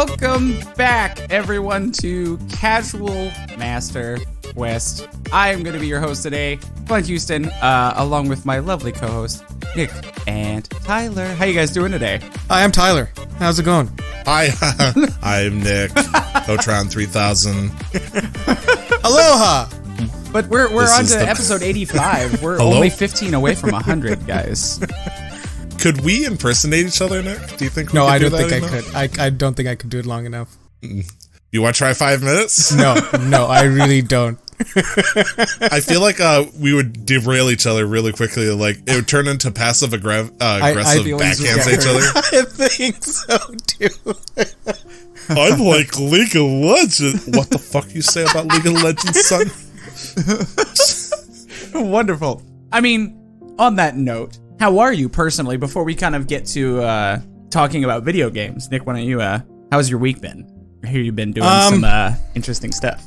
Welcome back, everyone, to Casual Master Quest. I am going to be your host today, Glenn Houston, along with my lovely co-host, Nick and Tyler. How you guys doing today? Hi, I'm Tyler. How's it going? Hi, I'm Nick. Otron 3000. Aloha! But we're on to episode 85. We're only 15 away from 100, guys. Could we impersonate each other, Nick? Do you think we No, could I do don't think that I could. I don't think I could do it long enough. You want to try 5 minutes? No, I really don't. I feel like we would derail each other really quickly. Like, it would turn into passive-aggressive backhands at each other. I think so, too. I'm like League of Legends. What the fuck you say about League of Legends, son? Wonderful. I mean, on that note, how are you personally before we kind of get to talking about video games? Nick, why don't you, how's your week been? I hear you've been doing some interesting stuff.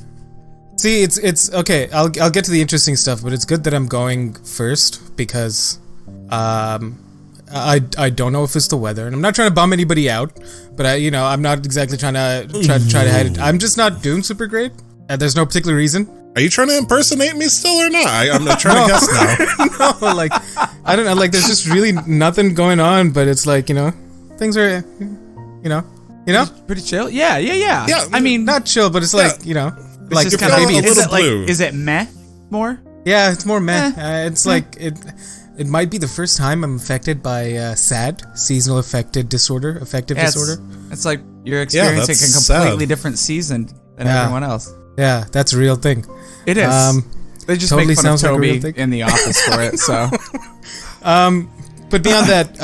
See, it's okay. I'll get to the interesting stuff, but it's good that I'm going first because I don't know if it's the weather, and I'm not trying to bum anybody out, but I'm not exactly trying to hide it. I'm just not doing super great. There's no particular reason. Are you trying to impersonate me still or not? I'm not trying to guess now. No, like, I don't know, like, there's just really nothing going on, but it's like, things are, Pretty chill? Yeah. I mean, not chill, but it's like, like, just kinda, maybe is blue. it meh more? Yeah, it's more meh. It's like, it might be the first time I'm affected by SAD, seasonal affective disorder. It's like you're experiencing a completely different season than everyone else. Yeah, that's a real thing. It is. They just totally make fun of sounds Toby in the office for it. So, but beyond that,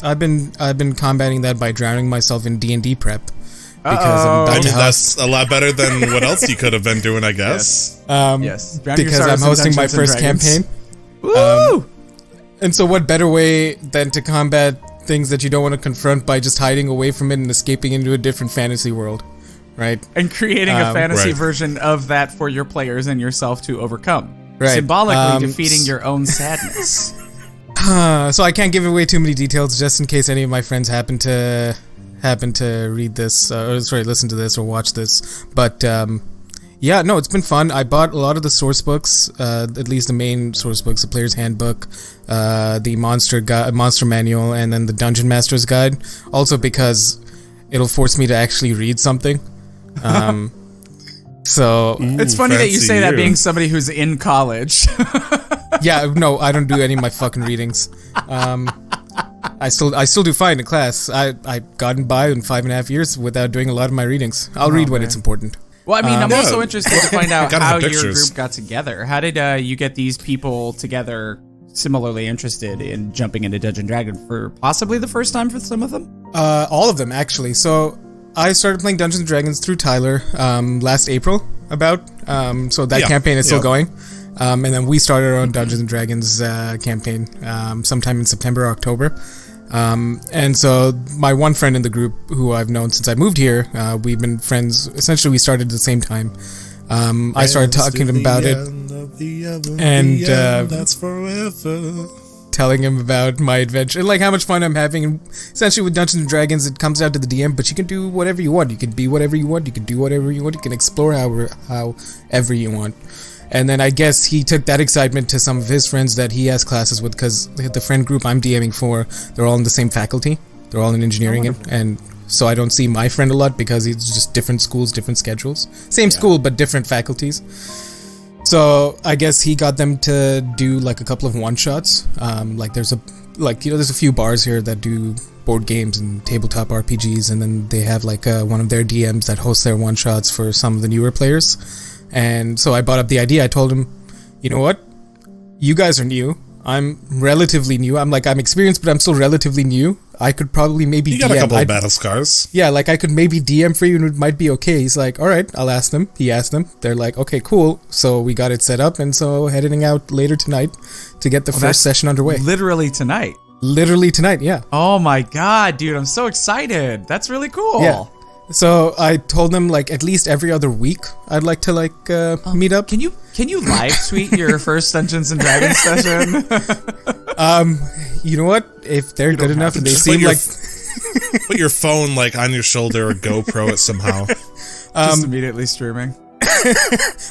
I've been combating that by drowning myself in D&D prep because I'm about to host. That's a lot better than what else you could have been doing, I guess. Yes. Because I'm hosting my first campaign. Woo! And so, what better way than to combat things that you don't want to confront by just hiding away from it and escaping into a different fantasy world? Right. And creating a fantasy version of that for your players and yourself to overcome. Right. Symbolically defeating your own sadness. So I can't give away too many details just in case any of my friends happen to read this, listen to this or watch this. But yeah, no, it's been fun. I bought a lot of the source books, at least the main source books, the Player's Handbook, the Monster Manual, and then the Dungeon Master's Guide. Also because it'll force me to actually read something. So it's funny that you say that being somebody who's in college. Yeah, no, I don't do any of my fucking readings. I still do fine in class. I've gotten by in 5.5 years without doing a lot of my readings. I'll read when it's important. Well, I mean, I'm also interested to find out how your pictures. group got together. How did you get these people together similarly interested in jumping into Dungeons & Dragons for possibly the first time for some of them? All of them, actually. So I started playing Dungeons & Dragons through Tyler last April, so that campaign is still going. And then we started our own Dungeons & Dragons campaign sometime in September or October. And so my one friend in the group who I've known since I moved here, we've been friends. Essentially, we started at the same time. I started talking to him about it and that's forever. Telling him about my adventure, like how much fun I'm having. And essentially, with Dungeons & Dragons, it comes down to the DM, but you can do whatever you want. You can be whatever you want. You can do whatever you want. You can explore however you want. And then I guess he took that excitement to some of his friends that he has classes with, because the friend group I'm DMing for, they're all in the same faculty. They're all in engineering, and so I don't see my friend a lot because it's just different schools, different schedules. Same school, but different faculties. So I guess he got them to do like a couple of one-shots. There's a few bars here that do board games and tabletop RPGs, and then they have like one of their DMs that hosts their one-shots for some of the newer players. And so I brought up the idea. I told him, you know what? You guys are new. I'm relatively new. I'm experienced, but I'm still relatively new. I could probably maybe You got a couple of battle scars. Yeah, like I could maybe DM for you and it might be okay. He's like, all right, I'll ask them. He asked them. They're like, okay, cool. So we got it set up, and so heading out later tonight to get the first session underway. Literally tonight? Literally tonight, yeah. Oh my god, dude, I'm so excited. That's really cool. Yeah. So I told them like at least every other week I'd like to meet up. Can you live tweet your first Dungeons and Dragons session? You know what? If they're good enough and they seem like Put your phone like on your shoulder or GoPro it somehow. Just immediately streaming.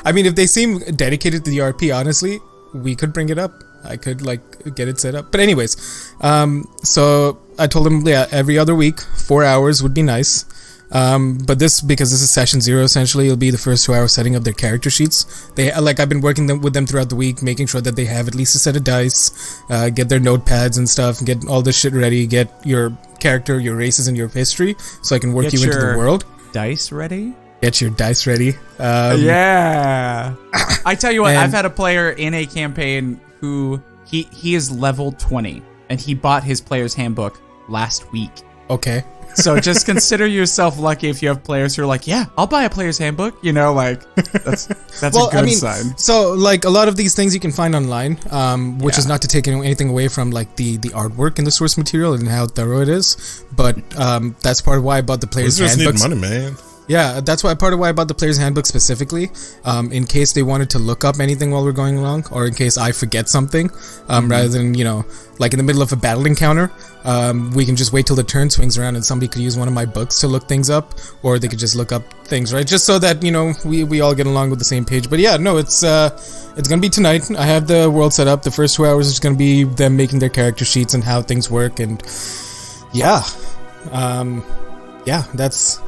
I mean, if they seem dedicated to the RP, honestly, we could bring it up. I could like get it set up. But anyways, so I told them, yeah, every other week, 4 hours would be nice. But because this is session 0, essentially, it'll be the first 2 hours setting up their character sheets. I've been working with them throughout the week, making sure that they have at least a set of dice, get their notepads and stuff, get all this shit ready, get your character, your races, and your history, so I can work you into the world. Dice ready? Get your dice ready. Yeah. I tell you what, I've had a player in a campaign who he is level 20, and he bought his player's handbook last week. Okay. So just consider yourself lucky if you have players who are like, yeah, I'll buy a player's handbook. You know, like that's well, a good sign. So like a lot of these things you can find online, which is not to take anything away from like the artwork in the source material and how thorough it is, but that's part of why I bought the player's handbook. Just need money, man. Yeah, that's part of why I bought the player's handbook specifically, in case they wanted to look up anything while we're going along, or in case I forget something, rather than, you know, like in the middle of a battle encounter, we can just wait till the turn swings around and somebody could use one of my books to look things up, or they could just look up things, right? Just so that, you know, we all get along with the same page. But yeah, no, it's gonna be tonight. I have the world set up. The first 2 hours is gonna be them making their character sheets and how things work, and yeah, that's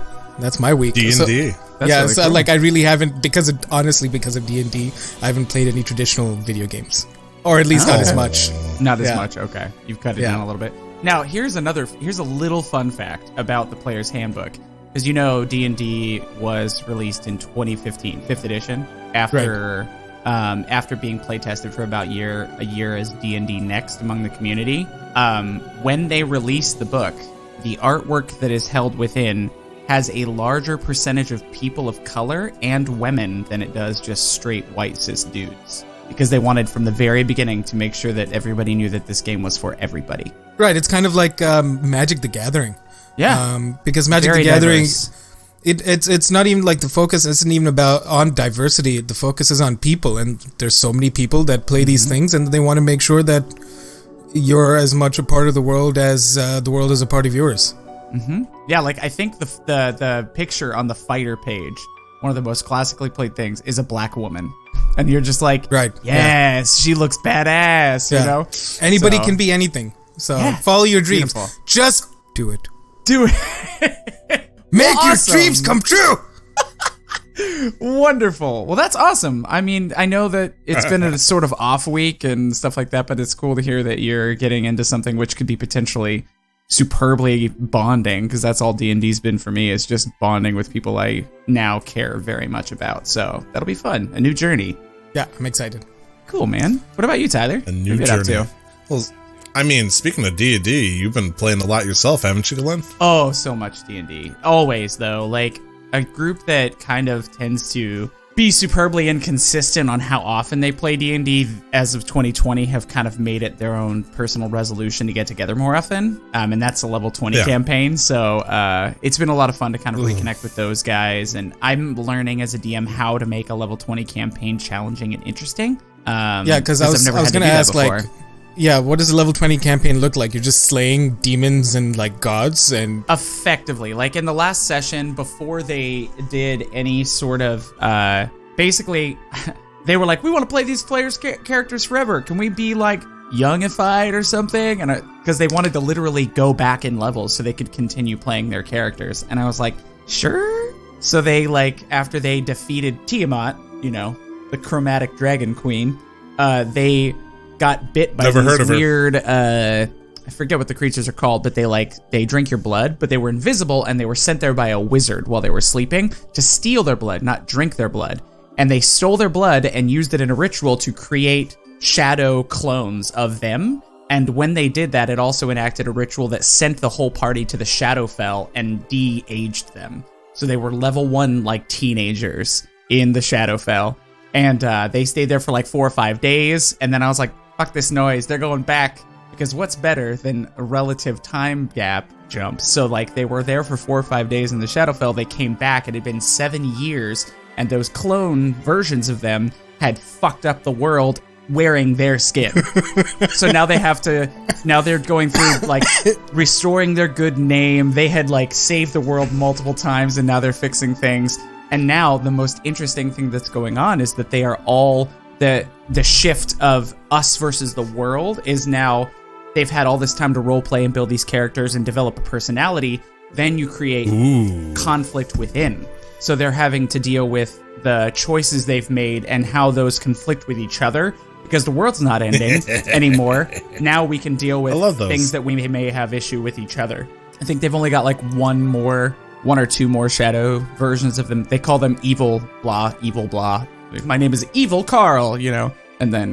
my week. D&D. So, yeah, really so cool. like I really haven't, because of D&D, I haven't played any traditional video games, or at least not as much. Not as much. Okay, you've cut it down a little bit. Now here's a little fun fact about the player's handbook, because you know D&D was released in 2015, 5th edition, after being play tested for about a year as D&D Next among the community. When they released the book, the artwork that is held within has a larger percentage of people of color and women than it does just straight white cis dudes. Because they wanted from the very beginning to make sure that everybody knew that this game was for everybody. Right, it's kind of like Magic the Gathering. Yeah. Because Magic the Gathering, it's not even like the focus isn't even on diversity. The focus is on people, and there's so many people that play these things, and they want to make sure that you're as much a part of the world as the world is a part of yours. Yeah, like I think the picture on the fighter page, one of the most classically played things, is a black woman, and you're just like, right? Yes, she looks badass. You know, anybody can be anything. So follow your dreams. Beautiful. Just do it. Do it. Make your dreams come true. Wonderful. Well, that's awesome. I mean, I know that it's been a sort of off week and stuff like that, but it's cool to hear that you're getting into something which could be potentially superbly bonding, because that's all D&D's been for me, is just bonding with people I now care very much about. So that'll be fun. A new journey. Yeah, I'm excited. Cool, man. What about you, Tyler? A new journey. Well, I mean, speaking of D&D, you've been playing a lot yourself, haven't you, Glenn? Oh, so much D&D. Always, though. Like, a group that kind of tends to be superbly inconsistent on how often they play D&D as of 2020 have kind of made it their own personal resolution to get together more often. And that's a level 20 campaign. So it's been a lot of fun to kind of reconnect with those guys. And I'm learning as a DM how to make a level 20 campaign challenging and interesting. Yeah, because I was going to ask, like, yeah, what does a level 20 campaign look like? You're just slaying demons and like gods and effectively, like in the last session before they did any sort of basically they were like, we want to play these players characters forever. Can we be like youngified or something? And because they wanted to literally go back in levels so they could continue playing their characters. And I was like, sure. So they like, after they defeated Tiamat, you know, the chromatic dragon queen, they got bit by these weird, I forget what the creatures are called, but they drink your blood, but they were invisible and they were sent there by a wizard while they were sleeping to steal their blood, not drink their blood. And they stole their blood and used it in a ritual to create shadow clones of them. And when they did that, it also enacted a ritual that sent the whole party to the Shadowfell and de-aged them. So they were level 1 like teenagers in the Shadowfell. And they stayed there for like 4 or 5 days. And then I was like, fuck this noise. They're going back, because what's better than a relative time gap jump? So like they were there for 4 or 5 days in the Shadowfell. They came back. It had been 7 years. And those clone versions of them had fucked up the world wearing their skin. So now they're going through like restoring their good name. They had like saved the world multiple times and now they're fixing things. And now the most interesting thing that's going on is that they are all the shift of us versus the world is now they've had all this time to role play and build these characters and develop a personality. Then you create conflict within. So they're having to deal with the choices they've made and how those conflict with each other because the world's not ending anymore. Now we can deal with things that we may have issue with each other. I think they've only got like one or two more shadow versions of them. They call them evil blah. My name is Evil Carl, you know. And then,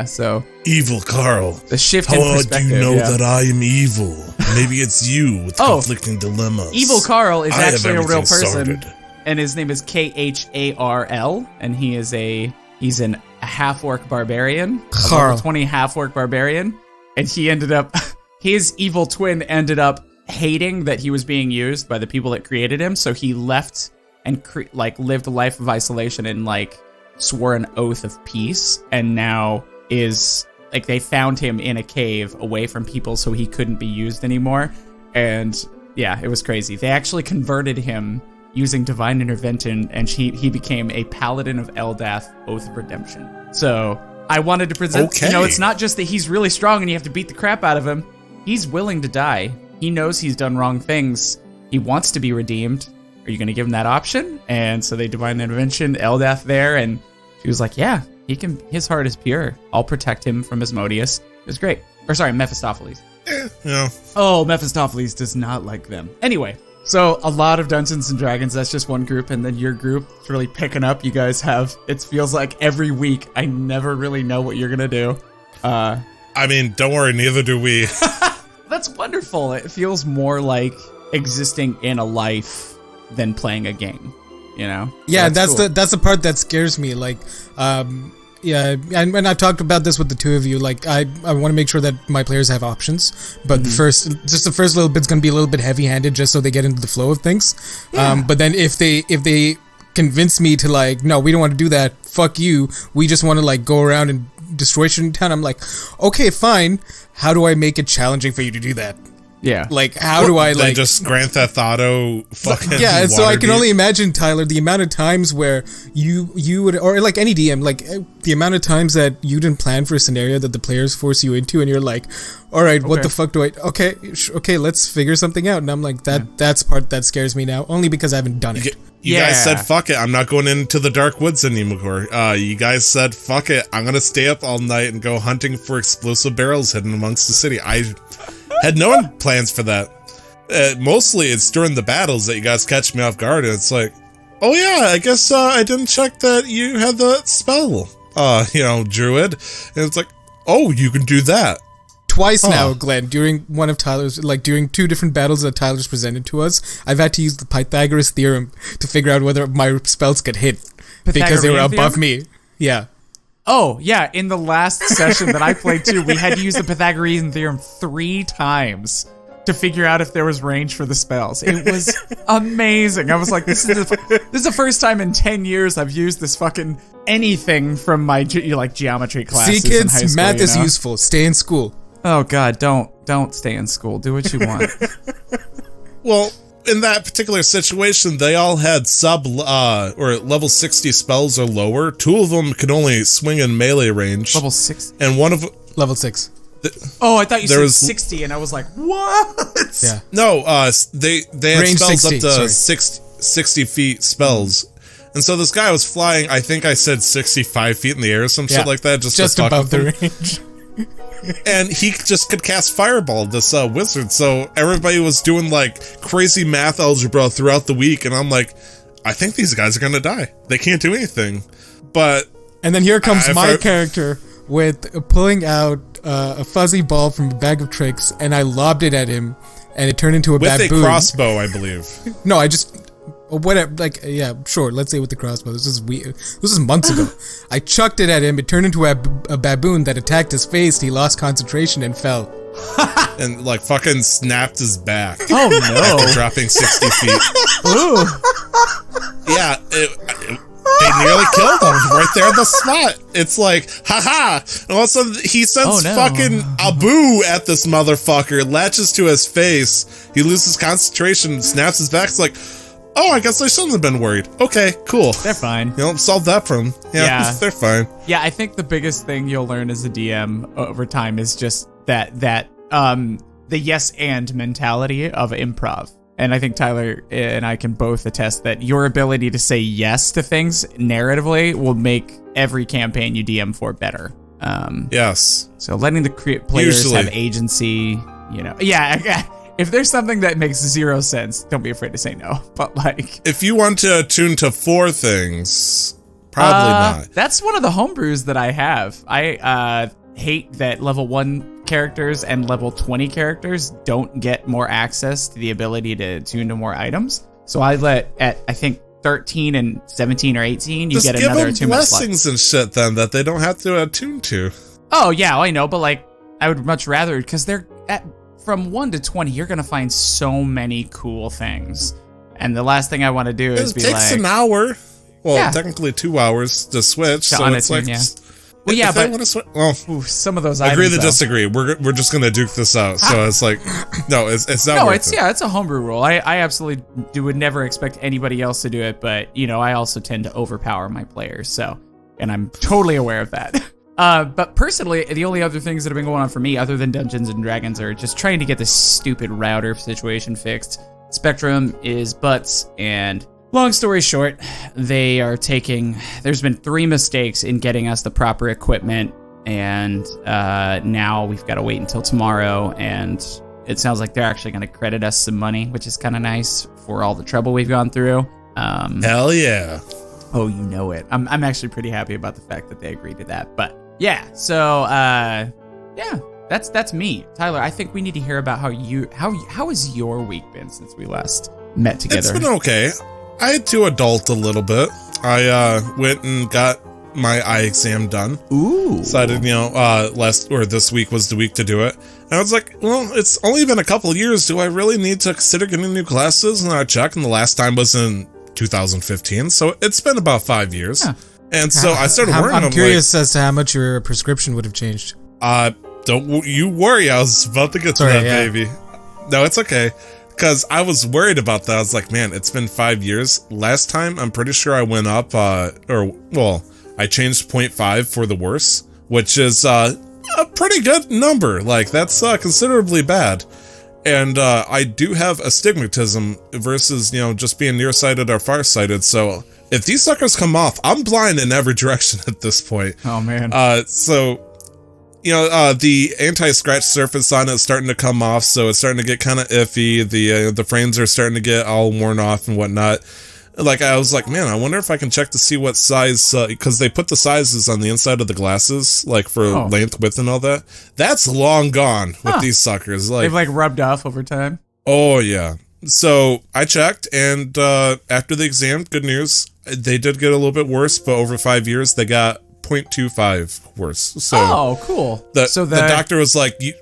so... Evil Carl. The shift in perspective. How do you know that I am evil? Maybe it's you with conflicting dilemmas. Evil Carl is actually a real person. And his name is Kharl, and he's an half-orc barbarian. A level 20 half-orc barbarian. And his evil twin ended up hating that he was being used by the people that created him, so he left and lived a life of isolation and swore an oath of peace, and now is they found him in a cave away from people so he couldn't be used anymore. And yeah, it was crazy. They actually converted him using divine intervention, and he became a paladin of Eldath, Oath of Redemption. So I wanted to present, it's not just that he's really strong and you have to beat the crap out of him. He's willing to die. He knows he's done wrong things. He wants to be redeemed. Are you going to give him that option? And so they divine intervention Eldath there, and she was like, yeah, he can. His heart is pure. I'll protect him from Asmodeus. It was great. Or sorry, Mephistopheles. Yeah. Oh, Mephistopheles does not like them. Anyway, so a lot of Dungeons and Dragons. That's just one group, and then your group is really picking up. You guys have. It feels like every week. I never really know what you're gonna do. I mean, don't worry. Neither do we. That's wonderful. It feels more like existing in a life than playing a game. You know? Yeah, so that's the part that scares me. Yeah, and I've talked about this with the two of you. I want to make sure that my players have options, but the first little bit's gonna be a little bit heavy-handed, just so they get into the flow of things. Yeah. But then if they convince me to no, we don't want to do that. Fuck you. We just want to go around and destroy shit in town. I'm like, okay, fine. How do I make it challenging for you to do that? Yeah. How do I just Grand Theft Auto fucking yeah, so I can only imagine, Tyler, the amount of times where you would, or any DM, the amount of times that you didn't plan for a scenario that the players force you into, and you're like, all right, what the fuck do I, okay, let's figure something out. And I'm like, that's part that scares me now, only because I haven't done it. You guys said, fuck it, I'm not going into the dark woods anymore. You guys said, fuck it, I'm going to stay up all night and go hunting for explosive barrels hidden amongst the city. I had no plans for that. Mostly it's during the battles that you guys catch me off guard, and it's like, oh yeah, I guess I didn't check that you had the spell, druid. And it's like, oh, you can do that. Twice now, Glenn, during one of Tyler's, during two different battles that Tyler's presented to us, I've had to use the Pythagoras theorem to figure out whether my spells could hit because they were above me. Yeah. Oh, yeah, in the last session that I played too, we had to use the Pythagorean theorem 3 times to figure out if there was range for the spells. It was amazing. I was like, this is the first time in 10 years I've used this fucking anything from my geometry classes. See, kids, in high school, math is useful. Stay in school. Oh God, don't stay in school. Do what you want. Well, in that particular situation, they all had or level 60 spells or lower. 2 of them could only swing in melee range. Level 6? And one of level 6. I thought you said 60, and I was like, what? Yeah. No, they had range spells 60, up to 60 feet spells. And so this guy was flying, I think I said 65 feet in the air or some shit like that. Just above the range. And he just could cast Fireball, this wizard. So everybody was doing crazy math algebra throughout the week, and I'm like, I think these guys are gonna die. They can't do anything. And then here comes my character with pulling out a fuzzy ball from a bag of tricks, and I lobbed it at him, and it turned into a baboon. With a crossbow, I believe. No, I just... whatever, sure, let's say with the crossbow. This is weird. This is months ago. I chucked it at him. It turned into a baboon that attacked his face. He lost concentration and fell. And fucking snapped his back. Oh no! After dropping 60 feet. Ooh. Yeah, They nearly killed him right there at the spot. It's like, haha. And all of a sudden, he sends fucking Abu at this motherfucker, latches to his face. He loses concentration, snaps his back. It's like, oh, I guess I shouldn't have been worried. Okay, cool. They're fine. You know, solve that problem. Yeah, they're fine. Yeah, I think the biggest thing you'll learn as a DM over time is just that the yes and mentality of improv. And I think Tyler and I can both attest that your ability to say yes to things narratively will make every campaign you DM for better. Yes. So letting the players have agency, you know. Yeah, if there's something that makes zero sense, don't be afraid to say no. But like, if you want to attune to 4 things, probably not. That's one of the homebrews that I have. I hate that level 1 characters and level 20 characters don't get more access to the ability to tune to more items. So I let at I think 13 and 17 or 18 you just get give another them attunement blessings and shit then that they don't have to attune to. Oh yeah, I know, but like I would much rather, because they're at from 1 to 20 you're gonna find so many cool things, and the last thing I want to do is be like, it takes an hour. Well, technically 2 hours to switch, so it's like. Well, yeah, but some of those items, agree to disagree. We're just gonna duke this out. So it's like, no, it's not. No, it's a homebrew rule. I absolutely would never expect anybody else to do it, but you know, I also tend to overpower my players. So, and I'm totally aware of that. But personally, the only other things that have been going on for me, other than Dungeons and Dragons, are just trying to get this stupid router situation fixed. Spectrum is butts, and long story short, there's been 3 mistakes in getting us the proper equipment, and now we've got to wait until tomorrow, and it sounds like they're actually going to credit us some money, which is kind of nice for all the trouble we've gone through. Hell yeah. Oh, you know it. I'm actually pretty happy about the fact that they agreed to that. But yeah, so that's me. Tyler, I think we need to hear about how has your week been since we last met together? It's been okay. I had to adult a little bit. I went and got my eye exam done. Ooh. Decided, this week was the week to do it. And I was like, well, it's only been a couple of years. Do I really need to consider getting new glasses? And I checked, and the last time was in 2015. So it's been about 5 years. Yeah. And so I started worrying. I'm curious as to how much your prescription would have changed. Don't you worry. I was about to get to that, baby. No, it's okay. Because I was worried about that. I was like, man, it's been 5 years. Last time, I'm pretty sure I went up, I changed 0.5 for the worse, which is a pretty good number. Like, that's considerably bad. And I do have astigmatism versus, just being nearsighted or farsighted. So if these suckers come off, I'm blind in every direction at this point. Oh, man. The anti-scratch surface on it is starting to come off, so it's starting to get kind of iffy. The frames are starting to get all worn off and whatnot. Like, I was like, man, I wonder if I can check to see what size, because they put the sizes on the inside of the glasses, like for length, width, and all that. That's long gone with these suckers. Like, they've rubbed off over time. Oh yeah. So I checked, and after the exam, good news, they did get a little bit worse, but over 5 years, they got 0.25 worse. So cool. The doctor was like, you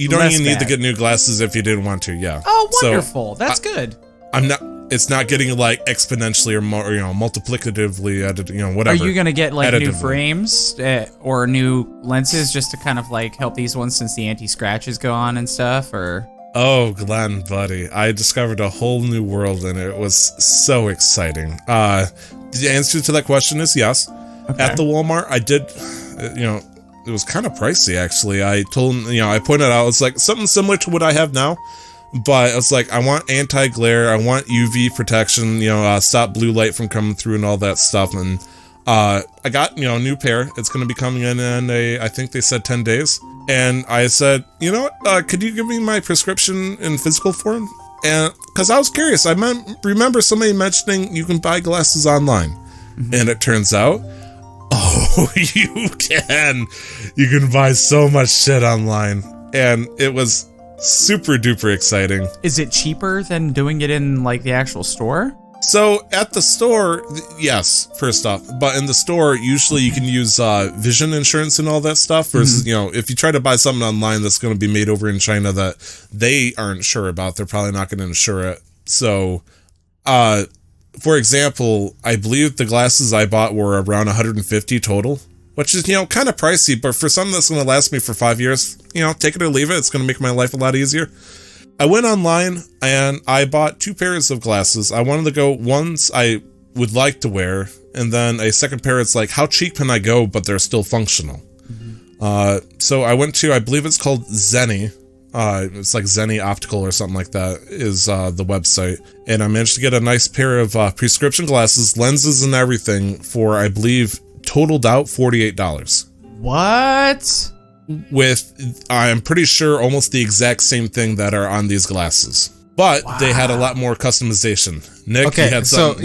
don't even need to get new glasses if you didn't want to. Yeah. Oh, wonderful. That's good. It's not getting exponentially or more, multiplicatively added, whatever. Are you going to get new frames or new lenses just to kind of help these ones since the anti-scratches go on and stuff, or? Oh, Glenn, buddy, I discovered a whole new world and it was so exciting. The answer to that question is yes. Okay. At the Walmart, I did, it was kind of pricey, actually. I told him, I pointed out, it's like something similar to what I have now, but it's like, I want anti-glare, I want UV protection, stop blue light from coming through and all that stuff. And I got, a new pair. It's going to be coming in I think they said 10 days. And I said, could you give me my prescription in physical form? And because I was curious, I remember somebody mentioning you can buy glasses online. Mm-hmm. And it turns out, you can buy so much shit online. And it was super duper exciting. Is it cheaper than doing it in the actual store? So at the store, yes, first off, but in the store, usually you can use vision insurance and all that stuff versus, if you try to buy something online that's going to be made over in China that they aren't sure about, they're probably not going to insure it. So, for example, I believe the glasses I bought were around $150 total, which is, kind of pricey, but for something that's going to last me for 5 years, take it or leave it. It's going to make my life a lot easier. I went online and I bought 2 pairs of glasses. I wanted to go ones I would like to wear, and then a second pair, it's like, how cheap can I go, but they're still functional? So I went to, I believe it's called Zenni. It's like Zenni Optical or something like that is the website. And I managed to get a nice pair of prescription glasses, lenses and everything for, I believe, totaled out $48. What? With, I'm pretty sure, almost the exact same thing that are on these glasses. But they had a lot more customization. Nick, you had something.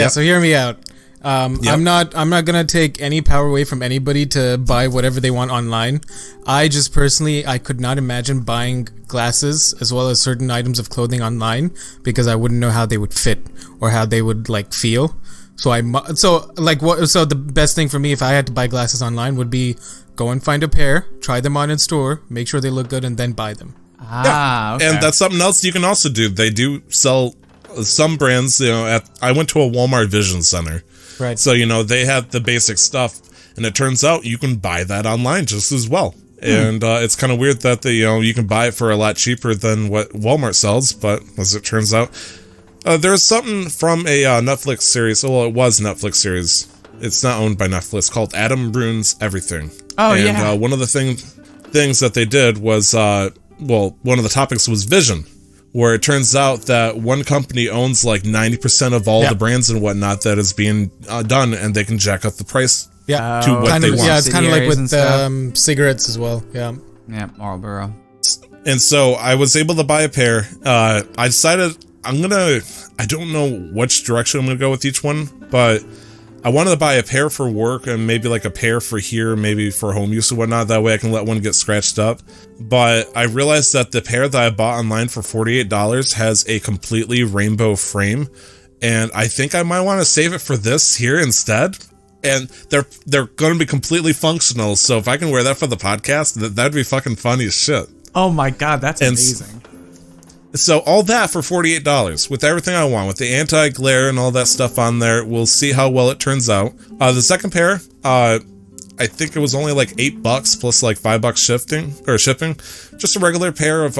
So hear me out. I'm not gonna take any power away from anybody to buy whatever they want online. I just personally, I could not imagine buying glasses as well as certain items of clothing online because I wouldn't know how they would fit or how they would feel. So the best thing for me if I had to buy glasses online would be go and find a pair, try them on in store, make sure they look good, and then buy them. Okay. And that's something else you can also do. They do sell some brands. I went to a Walmart Vision Center. Right. So, they have the basic stuff, and it turns out you can buy that online just as well. And it's kind of weird that you can buy it for a lot cheaper than what Walmart sells, but as it turns out, there's something from a Netflix series. Well, it was Netflix series. It's not owned by Netflix, called Adam Ruins Everything. Oh, and, yeah. one of the things that they did was, one of the topics was vision, where it turns out that one company owns 90% of all the brands and whatnot that is being done, and they can jack up the price to what they want. Yeah, it's kind of like with cigarettes as well. Yeah. Yeah, Marlboro. And so I was able to buy a pair. I decided I don't know which direction I'm going to go with each one, but I wanted to buy a pair for work and maybe a pair for here, maybe for home use or whatnot. That way I can let one get scratched up. But I realized that the pair that I bought online for $48 has a completely rainbow frame. And I think I might want to save it for this here instead. And they're going to be completely functional. So if I can wear that for the podcast, that'd be fucking funny as shit. Oh my God, that's amazing. So all that for $48 with everything I want, with the anti-glare and all that stuff on there. We'll see how well it turns out. The second pair, I think it was only $8 plus $5 shipping. Just a regular pair of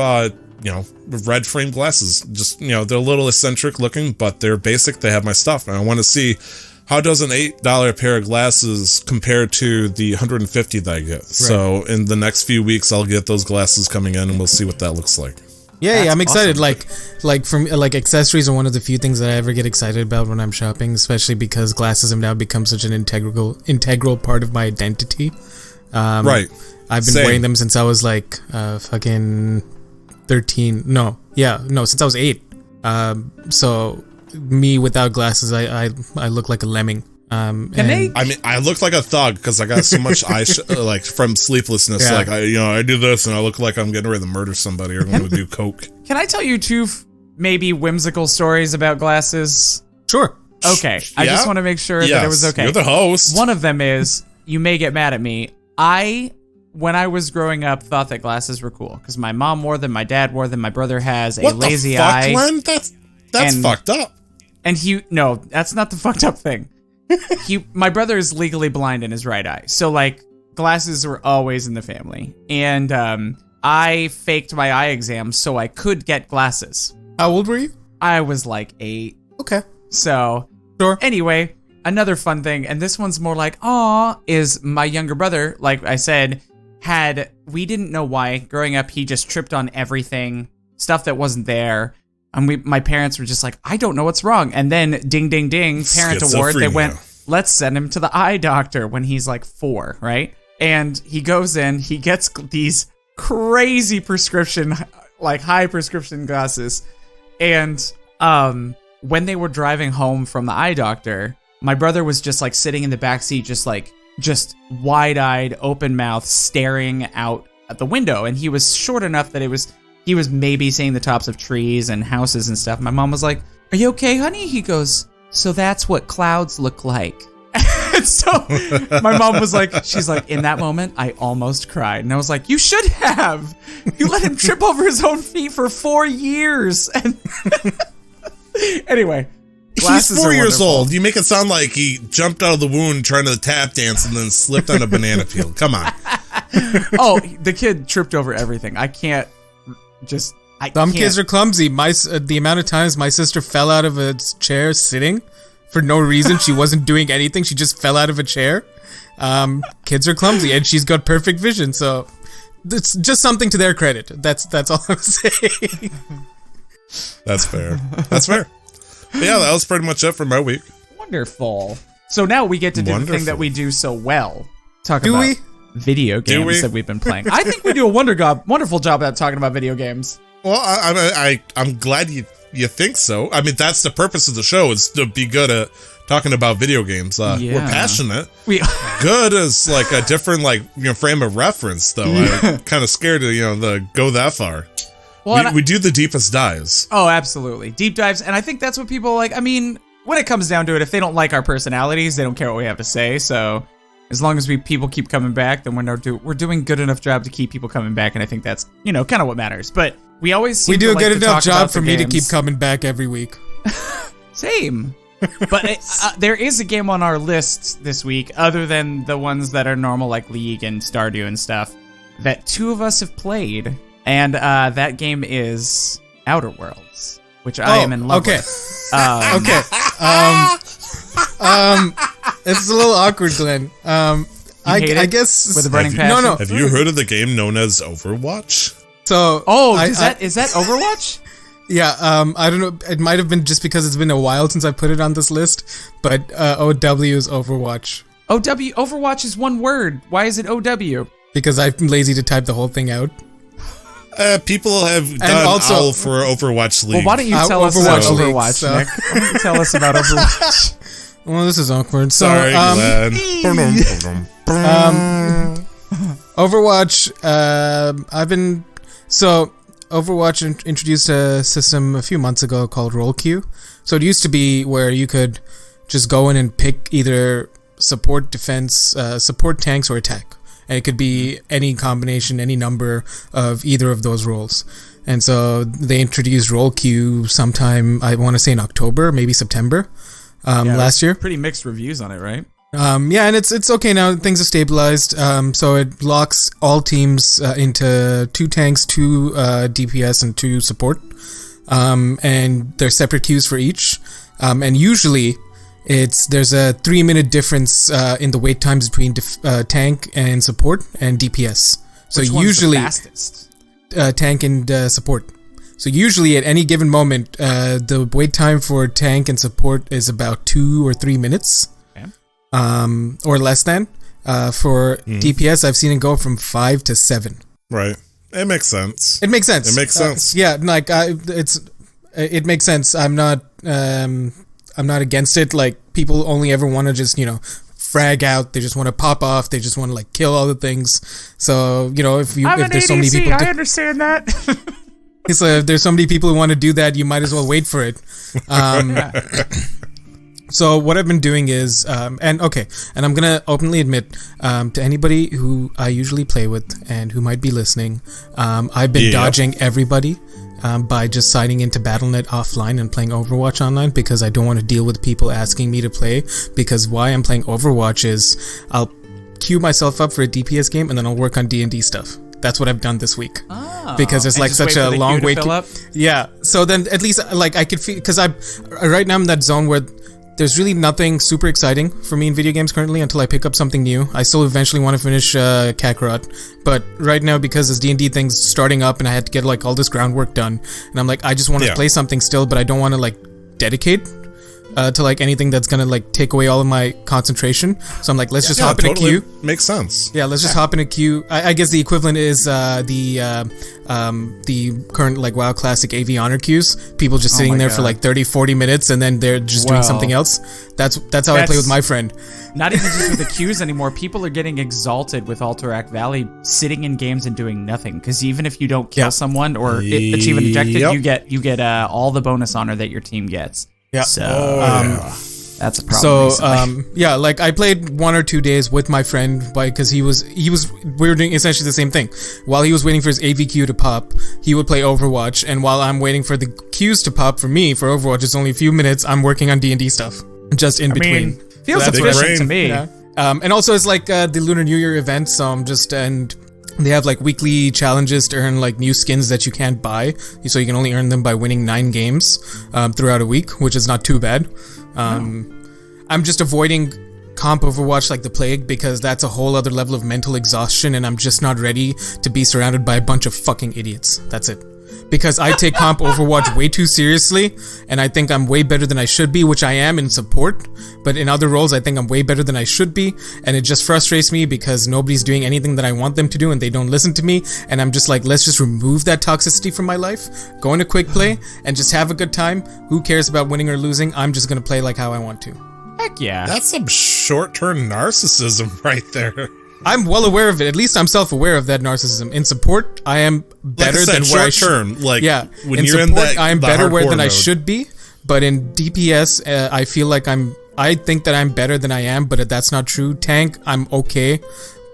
red frame glasses. Just they're a little eccentric looking, but they're basic. They have my stuff, and I want to see how does an $8 pair of glasses compare to the $150 that I get. Right. So in the next few weeks, I'll get those glasses coming in, and we'll see what that looks like. Yeah, I'm excited. Awesome. Accessories are one of the few things that I ever get excited about when I'm shopping, especially because glasses have now become such an integral part of my identity. Right. I've been wearing them since I was fucking 13. Since I was 8. So me without glasses, I look like a lemming. I look like a thug because I got so much from sleeplessness. Yeah. I do this and I look like I'm getting ready to murder somebody or I'm going to do coke. Can I tell you 2 maybe whimsical stories about glasses? Sure. Okay. I just want to make sure that it was okay. You're the host. One of them is, you may get mad at me. When I was growing up, thought that glasses were cool because my mom wore them, my dad wore them, my brother has a lazy eye. Len? That's fucked up. And no, that's not the fucked up thing. My brother is legally blind in his right eye, so glasses were always in the family, and I faked my eye exam so I could get glasses. How old were you? I was 8. Okay. So sure. Anyway, another fun thing, and this one's more is my younger brother, like I said, we didn't know why. Growing up, he just tripped on everything, stuff that wasn't there. And my parents were just I don't know what's wrong. And then ding, ding, ding, parent award. They went, let's send him to the eye doctor when he's 4, right? And he goes in, he gets these crazy prescription, high prescription glasses. And when they were driving home from the eye doctor, my brother was just sitting in the backseat, just wide-eyed, open mouth, staring out at the window. And he was short enough that he was maybe seeing the tops of trees and houses and stuff. My mom was like, "Are you okay, honey?" He goes, "So that's what clouds look like." And so my mom was she's in that moment, I almost cried. And I was like, you should have. You let him trip over his own feet for 4 years. And anyway, glasses He's 4 are years wonderful. old. You make it sound like he jumped out of the wound trying to tap dance and then slipped on a banana peel. Come on. Oh, the kid tripped over everything. I can't just. Some kids are clumsy. The amount of times my sister fell out of a chair sitting for no reason. She wasn't doing anything. She just fell out of a chair. Kids are clumsy, and she's got perfect vision. So it's just something to their credit. That's all I'm saying. That's fair. That's fair. But yeah, that was pretty much it for my week. Wonderful. So now we get to do the thing that we do so well. Talk about video games that we've been playing. I think we do a wonderful job at talking about video games. Well, I'm glad you think so. I mean, that's the purpose of the show, is to be good at talking about video games. We're passionate. Good is like a different frame of reference, though. I'm kind of scared to go that far. Well, we do the deepest dives. Oh, absolutely, deep dives, and I think that's what people like. I mean, when it comes down to it, if they don't like our personalities, they don't care what we have to say. So, as long as people keep coming back, then we're doing good enough job to keep people coming back, and I think that's kind of what matters. But we always seem do to a like good to enough talk job about for the me to games. keep coming back every week. Same. But there is a game on our list this week, other than the ones that are normal, like League and Stardew and stuff, that two of us have played, and that game is Outer Worlds, which I am in love with. Okay. It's a little awkward, Glenn. I guess with a burning passion. No. Have you heard of the game known as Overwatch? So, is that Overwatch? Yeah, I don't know. It might have been just because it's been a while since I put it on this list, but OW is Overwatch. Overwatch is one word. Why is it OW? Because I'm lazy to type the whole thing out. People have done all for Overwatch League. Well, why don't you tell us about Overwatch, Nick? Why don't you tell us about Overwatch? Well, this is awkward. So, Sorry, Glenn. Overwatch, Overwatch introduced a system a few months ago called Roll Queue. So it used to be where you could just go in and pick either support, defense, support, tanks, or attack. And it could be any combination, any number of either of those roles. And so they introduced Roll Queue sometime, I want to say in October, maybe September last year. Pretty mixed reviews on it, right? Yeah, and it's okay now. Things are stabilized. So it locks all teams into 2 tanks, 2 DPS, and 2 support. And there's separate queues for each. And usually there's a 3-minute difference in the wait times between tank and support and DPS. So Which one's usually the fastest? Tank and support. So usually at any given moment, the wait time for tank and support is about 2 or 3 minutes. Or less than. For DPS, I've seen it go from 5 to 7. Right. It makes sense. It makes sense. It makes sense. Yeah, like it makes sense. I'm not against it. Like, people only ever want to just frag out. They just want to pop off. They just want to kill all the things. So if there's so many people, I understand that. So if there's so many people who want to do that, you might as well wait for it. So what I've been doing is, and I'm going to openly admit to anybody who I usually play with and who might be listening, I've been dodging everybody by just signing into Battle.net offline and playing Overwatch online, because I don't want to deal with people asking me to play, because why I'm playing Overwatch is I'll queue myself up for a DPS game and then I'll work on D&D stuff. That's what I've done this week. Because it's such a long wait. Yeah. So then at least I could feel, because right now I'm in that zone where there's really nothing super exciting for me in video games currently until I pick up something new. I still eventually want to finish Kakarot, but right now, because this D&D thing's starting up and I had to get all this groundwork done, and I'm I just want to play something still, but I don't want to dedicate to anything that's gonna take away all of my concentration. So I'm let's just hop in a queue. Makes sense. Yeah, let's just hop in a queue. I guess the equivalent is the current WoW Classic AV Honor queues. People just sitting there for 30-40 minutes and then they're just doing something else. That's how I play with my friend. Not even just with the queues anymore. People are getting exalted with Alterac Valley, sitting in games and doing nothing. Because even if you don't kill someone or achieve an objective, you get all the bonus honor that your team gets. Yeah. So, That's a problem. So yeah, like I played 1 or 2 days with my friend because we were doing essentially the same thing. While he was waiting for his AV queue to pop, he would play Overwatch, and while I'm waiting for the queues to pop for me for Overwatch, it's only a few minutes. I'm working on D&D stuff just in between. Feels efficient to me. Yeah. And also it's like the Lunar New Year event, so and they have like weekly challenges to earn like new skins that you can't buy, so you can only earn them by winning 9 games throughout a week, which is not too bad. I'm just avoiding comp Overwatch like the plague because that's a whole other level of mental exhaustion, and I'm just not ready to be surrounded by a bunch of fucking idiots. That's it. Because I take comp Overwatch way too seriously, and I think I'm way better than I should be, which I am in support, but in other roles I think I'm way better than I should be, and it just frustrates me because nobody's doing anything that I want them to do and they don't listen to me, and I'm just like, let's just remove that toxicity from my life, go into quick play, and just have a good time. Who cares about winning or losing? I'm just gonna play like how I want to. Heck yeah. That's some short-term narcissism right there. I'm well aware of it. At least I'm self-aware of that narcissism. In support, I am better than where I should. Like, yeah, when in you're support, in that, I am better where than I mode. should be. But in DPS, I feel like I think that I'm better than I am, but that's not true. Tank, I'm okay,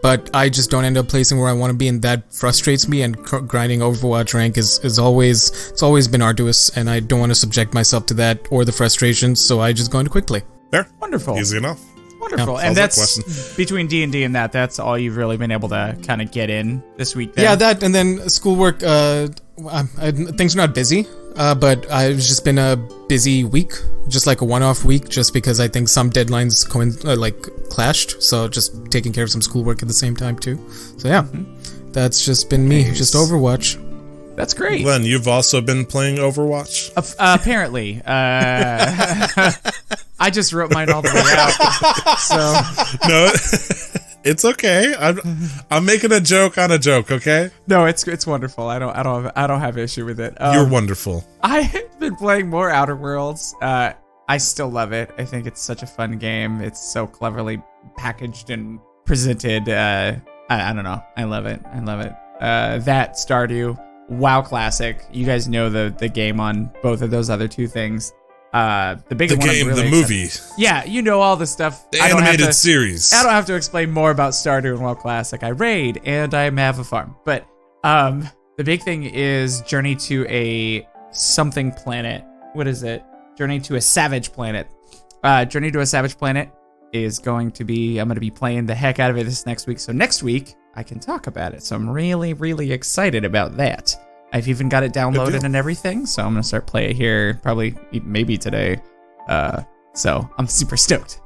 but I just don't end up placing where I want to be, and that frustrates me. And grinding Overwatch rank is always been arduous, and I don't want to subject myself to that or the frustrations. So I just go into quick play. There, wonderful, easy enough. Wonderful. Yeah, and that's between D&D and that's all you've really been able to kind of get in this week then? Yeah, that and then schoolwork. Things are not busy, but it's just been a busy week, just like a one-off week, just because I think some deadlines clashed. So just taking care of some schoolwork at the same time too. So yeah, that's just been me, just Overwatch. That's great. Glenn, you've also been playing Overwatch? Apparently. I just wrote mine all the way out. So no, it's okay. I'm making a joke on a joke. Okay. No, it's wonderful. I don't have issue with it. You're wonderful. I've been playing more Outer Worlds. I still love it. I think it's such a fun game. It's so cleverly packaged and presented. I don't know. I love it. That Stardew. WoW Classic. You guys know the game on both of those other two things. The big one. The movie. Yeah, you know all the stuff. The animated series. I don't have to explain more about Stardew and WoW Classic. I raid and I have a farm. But the big thing is Journey to a something planet. What is it? Journey to a Savage Planet. Journey to a Savage Planet is going to be. I'm going to be playing the heck out of it this next week. So next week I can talk about it. So I'm really, really excited about that. I've even got it downloaded and everything, so I'm gonna start playing here probably maybe today. So I'm super stoked.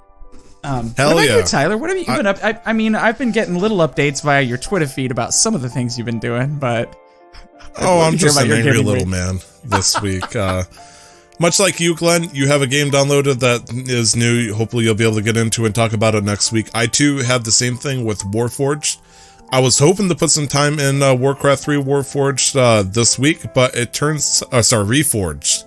Hell what about yeah, you, Tyler? What have you been up? I mean, I've been getting little updates via your Twitter feed about some of the things you've been doing, but I'm just an angry little man this week. Much like you, Glenn, you have a game downloaded that is new. Hopefully you'll be able to get into and talk about it next week. I too have the same thing with Warforged. I was hoping to put some time in Warcraft 3 Warforged this week, but it turns... Reforged.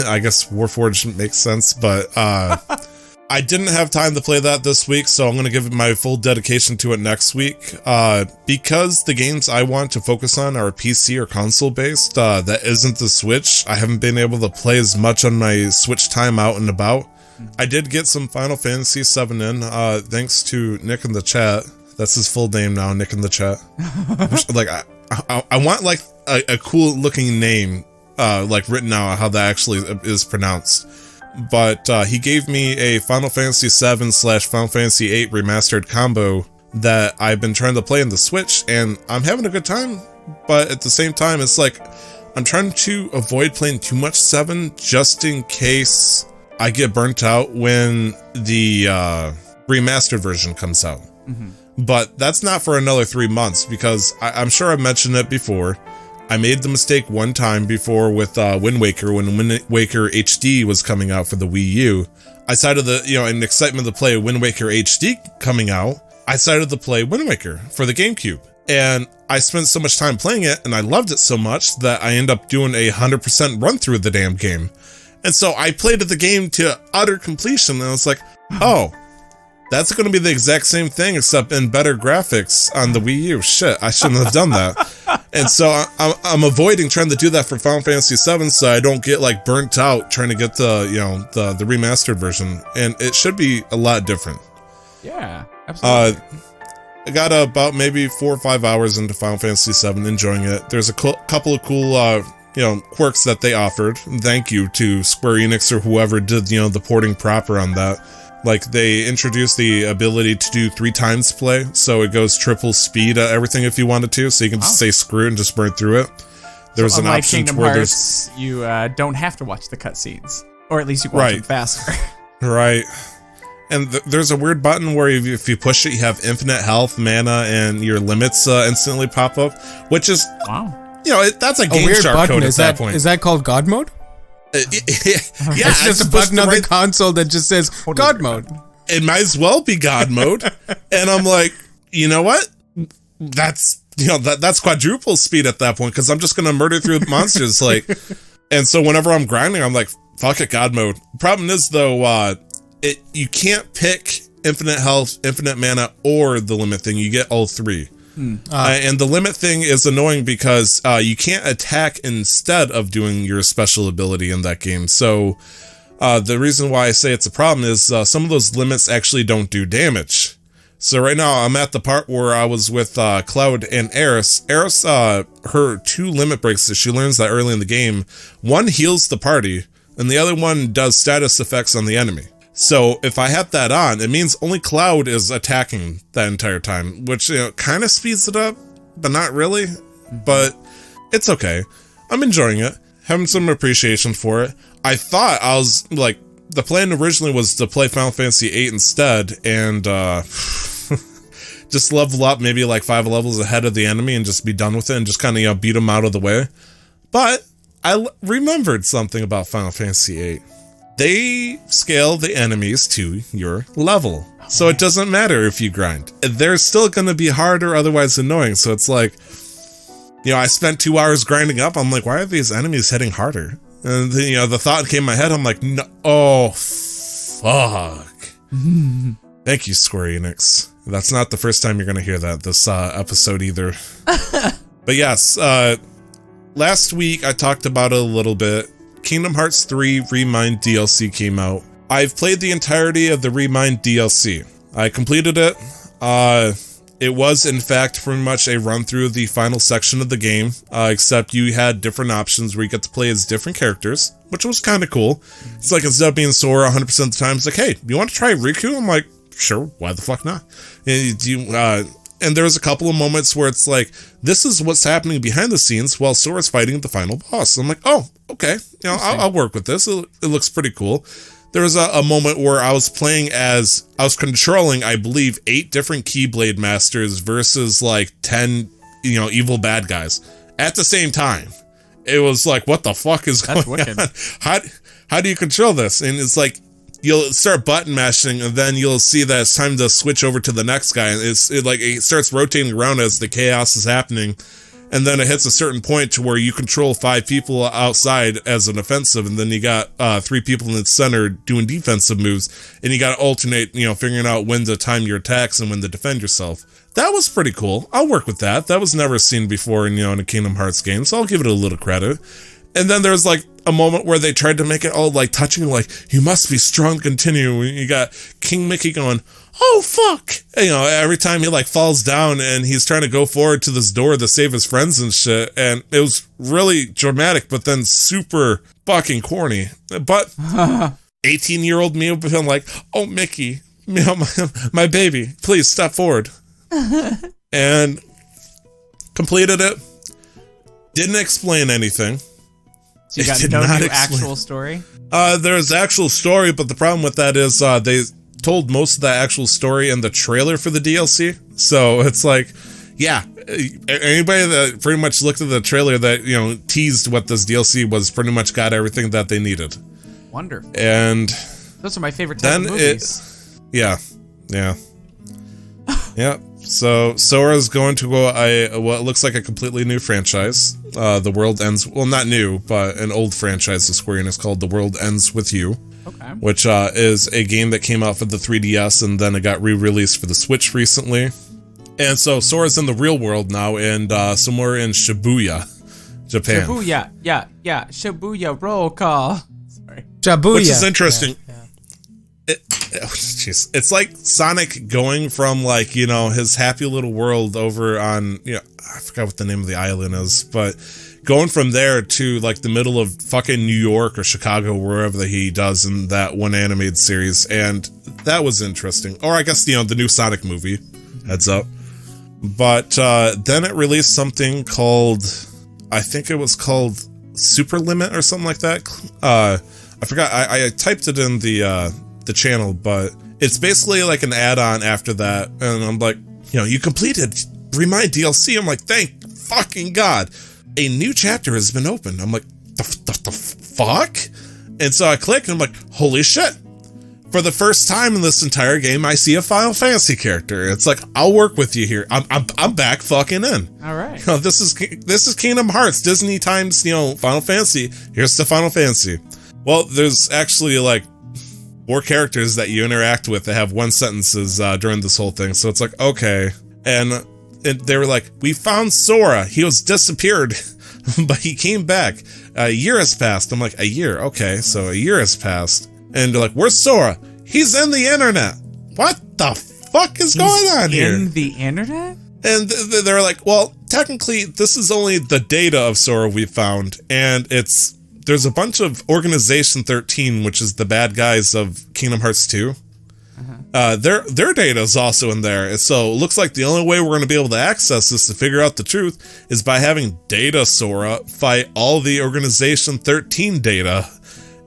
I guess Warforged makes sense, but I didn't have time to play that this week, so I'm going to give it my full dedication to it next week. Because the games I want to focus on are PC or console-based, that isn't the Switch, I haven't been able to play as much on my Switch time out and about. I did get some Final Fantasy VII in, thanks to Nick in the chat. That's his full name now, Nick in the chat. Like, I want like a cool looking name, like written out how that actually is pronounced. But he gave me a Final Fantasy VII / Final Fantasy VIII remastered combo that I've been trying to play in the Switch, and I'm having a good time. But at the same time, it's like I'm trying to avoid playing too much 7 just in case I get burnt out when the remastered version comes out. Mm-hmm. But that's not for another 3 months, because I'm sure I've mentioned it before. I made the mistake one time before with Wind Waker, when Wind Waker HD was coming out for the Wii U. I decided in excitement to play Wind Waker HD coming out, I decided to play Wind Waker for the GameCube. And I spent so much time playing it, and I loved it so much that I ended up doing a 100% run through of the damn game. And so I played the game to utter completion, and I was like, oh, that's going to be the exact same thing, except in better graphics on the Wii U. Shit, I shouldn't have done that. And so I'm avoiding trying to do that for Final Fantasy VII, so I don't get like burnt out trying to get the remastered version, and it should be a lot different. Yeah, absolutely. I got about maybe 4 or 5 hours into Final Fantasy VII, enjoying it. There's a couple of cool quirks that they offered. Thank you to Square Enix or whoever did the porting proper on that. Like, they introduced the ability to do 3 times play, so it goes triple speed at everything if you wanted to, so you can just say screw it and just burn through it. There's an option Kingdom to where Hearts, you don't have to watch the cutscenes, or at least you can watch them faster. Right. And there's a weird button where if you push it, you have infinite health, mana, and your limits instantly pop up, which is, that's a Game Shark code at that point. Is that called God mode? Yeah, it's just a button on the console that just says God mode. It might as well be God mode. And I'm like, you know what? That's that's quadruple speed at that point, because I'm just gonna murder through monsters. And so whenever I'm grinding, I'm like, fuck it, God mode. Problem is though, you can't pick infinite health, infinite mana, or the limit thing. You get all 3. And the limit thing is annoying because you can't attack instead of doing your special ability in that game. So the reason why I say it's a problem is some of those limits actually don't do damage. So right now I'm at the part where I was with Cloud and Eris. Eris, her 2 limit breaks that she learns that early in the game, one heals the party and the other one does status effects on the enemy. So if I have that on, it means only Cloud is attacking that entire time, which kind of speeds it up, but not really. But it's okay. I'm enjoying it, having some appreciation for it. I thought I was like, the plan originally was to play Final Fantasy VIII instead, and just level up maybe like 5 levels ahead of the enemy and just be done with it and just kind of beat them out of the way. But I remembered something about Final Fantasy VIII. They scale the enemies to your level. So it doesn't matter if you grind. They're still going to be hard or otherwise annoying. So it's like, I spent 2 hours grinding up. I'm like, why are these enemies hitting harder? And then, the thought came in my head. I'm like, no, oh, fuck. Thank you, Square Enix. That's not the first time you're going to hear that this episode either. But yes, last week I talked about it a little bit. Kingdom Hearts 3 Remind DLC came out. I've played the entirety of the Remind DLC. I completed it. It was, in fact, pretty much a run-through of the final section of the game, except you had different options where you get to play as different characters, which was kind of cool. It's like, instead of being Sora 100% of the time, it's like, hey, you want to try Riku? I'm like, sure, why the fuck not? And there was a couple of moments where it's like, this is what's happening behind the scenes while Sora's fighting the final boss. I'm like, oh, okay, I'll work with this. It looks pretty cool. There was a moment where I was controlling, I believe, 8 different Keyblade Masters versus like 10, evil bad guys at the same time. It was like, what the fuck is going on? How do you control this? And it's like, you'll start button mashing, and then you'll see that it's time to switch over to the next guy. And it starts rotating around as the chaos is happening. And then it hits a certain point to where you control 5 people outside as an offensive, and then you got 3 people in the center doing defensive moves, and you got to alternate, figuring out when to time your attacks and when to defend yourself. That was pretty cool. I'll work with that. That was never seen before in a Kingdom Hearts game, so I'll give it a little credit. And then there's like a moment where they tried to make it all like touching, like, you must be strong to continue. You got King Mickey going, oh fuck, every time he like falls down and he's trying to go forward to this door to save his friends and shit. And it was really dramatic, but then super fucking corny. But 18-year-old me would be like, oh Mickey, my baby, please step forward. And completed it. Didn't explain anything. So you got no new actual story? There's actual story, but the problem with that is they told most of the actual story in the trailer for the DLC. So it's like, yeah, anybody that pretty much looked at the trailer that, teased what this DLC was pretty much got everything that they needed. Wonderful. And those are my favorite type of movies. Yeah. So Sora's going to go what looks like a completely new franchise. The World Ends, well, not new, but an old franchise of Square Enix called The World Ends With You. Okay. Which is a game that came out for the 3DS and then it got re-released for the Switch recently. And so Sora's in the real world now, and somewhere in Shibuya, Japan. Shibuya, yeah. Shibuya roll call. Sorry. Jabuya. Which is interesting. Jeez. It's like Sonic going from, like, you know, his happy little world over on, you know, I forgot what the name of the island is, but going from there to, like, the middle of fucking New York or Chicago, wherever he does in that one animated series, and that was interesting. Or I guess, you know, the new Sonic movie, heads up. But then it released something called, I think it was called Super Limit or something like that. I forgot. I typed it in the channel, but it's basically like an add-on after that. And I'm like, you know, you completed Remind DLC. I'm like, thank fucking God. A new chapter has been opened. I'm like, the fuck? And so I click and I'm like, holy shit. For the first time in this entire game, I see a Final Fantasy character. It's like, I'll work with you here. I'm back fucking in. All right. You know, this is Kingdom Hearts, Disney times, you know, Final Fantasy. Here's the Final Fantasy. Well, there's actually like 4 characters that you interact with that have one sentences during this whole thing. So it's like, okay. And they were like, we found Sora. He was disappeared, but he came back. A year has passed. I'm like, a year? Okay, so a year has passed. And they're like, where's Sora? He's in the internet. What the fuck is going on here? In the internet? And they're like, well, technically, this is only the data of Sora we found. And there's a bunch of Organization 13, which is the bad guys of Kingdom Hearts 2. Their data is also in there. So it looks like the only way we're going to be able to access this to figure out the truth is by having Data Sora fight all the Organization 13 data.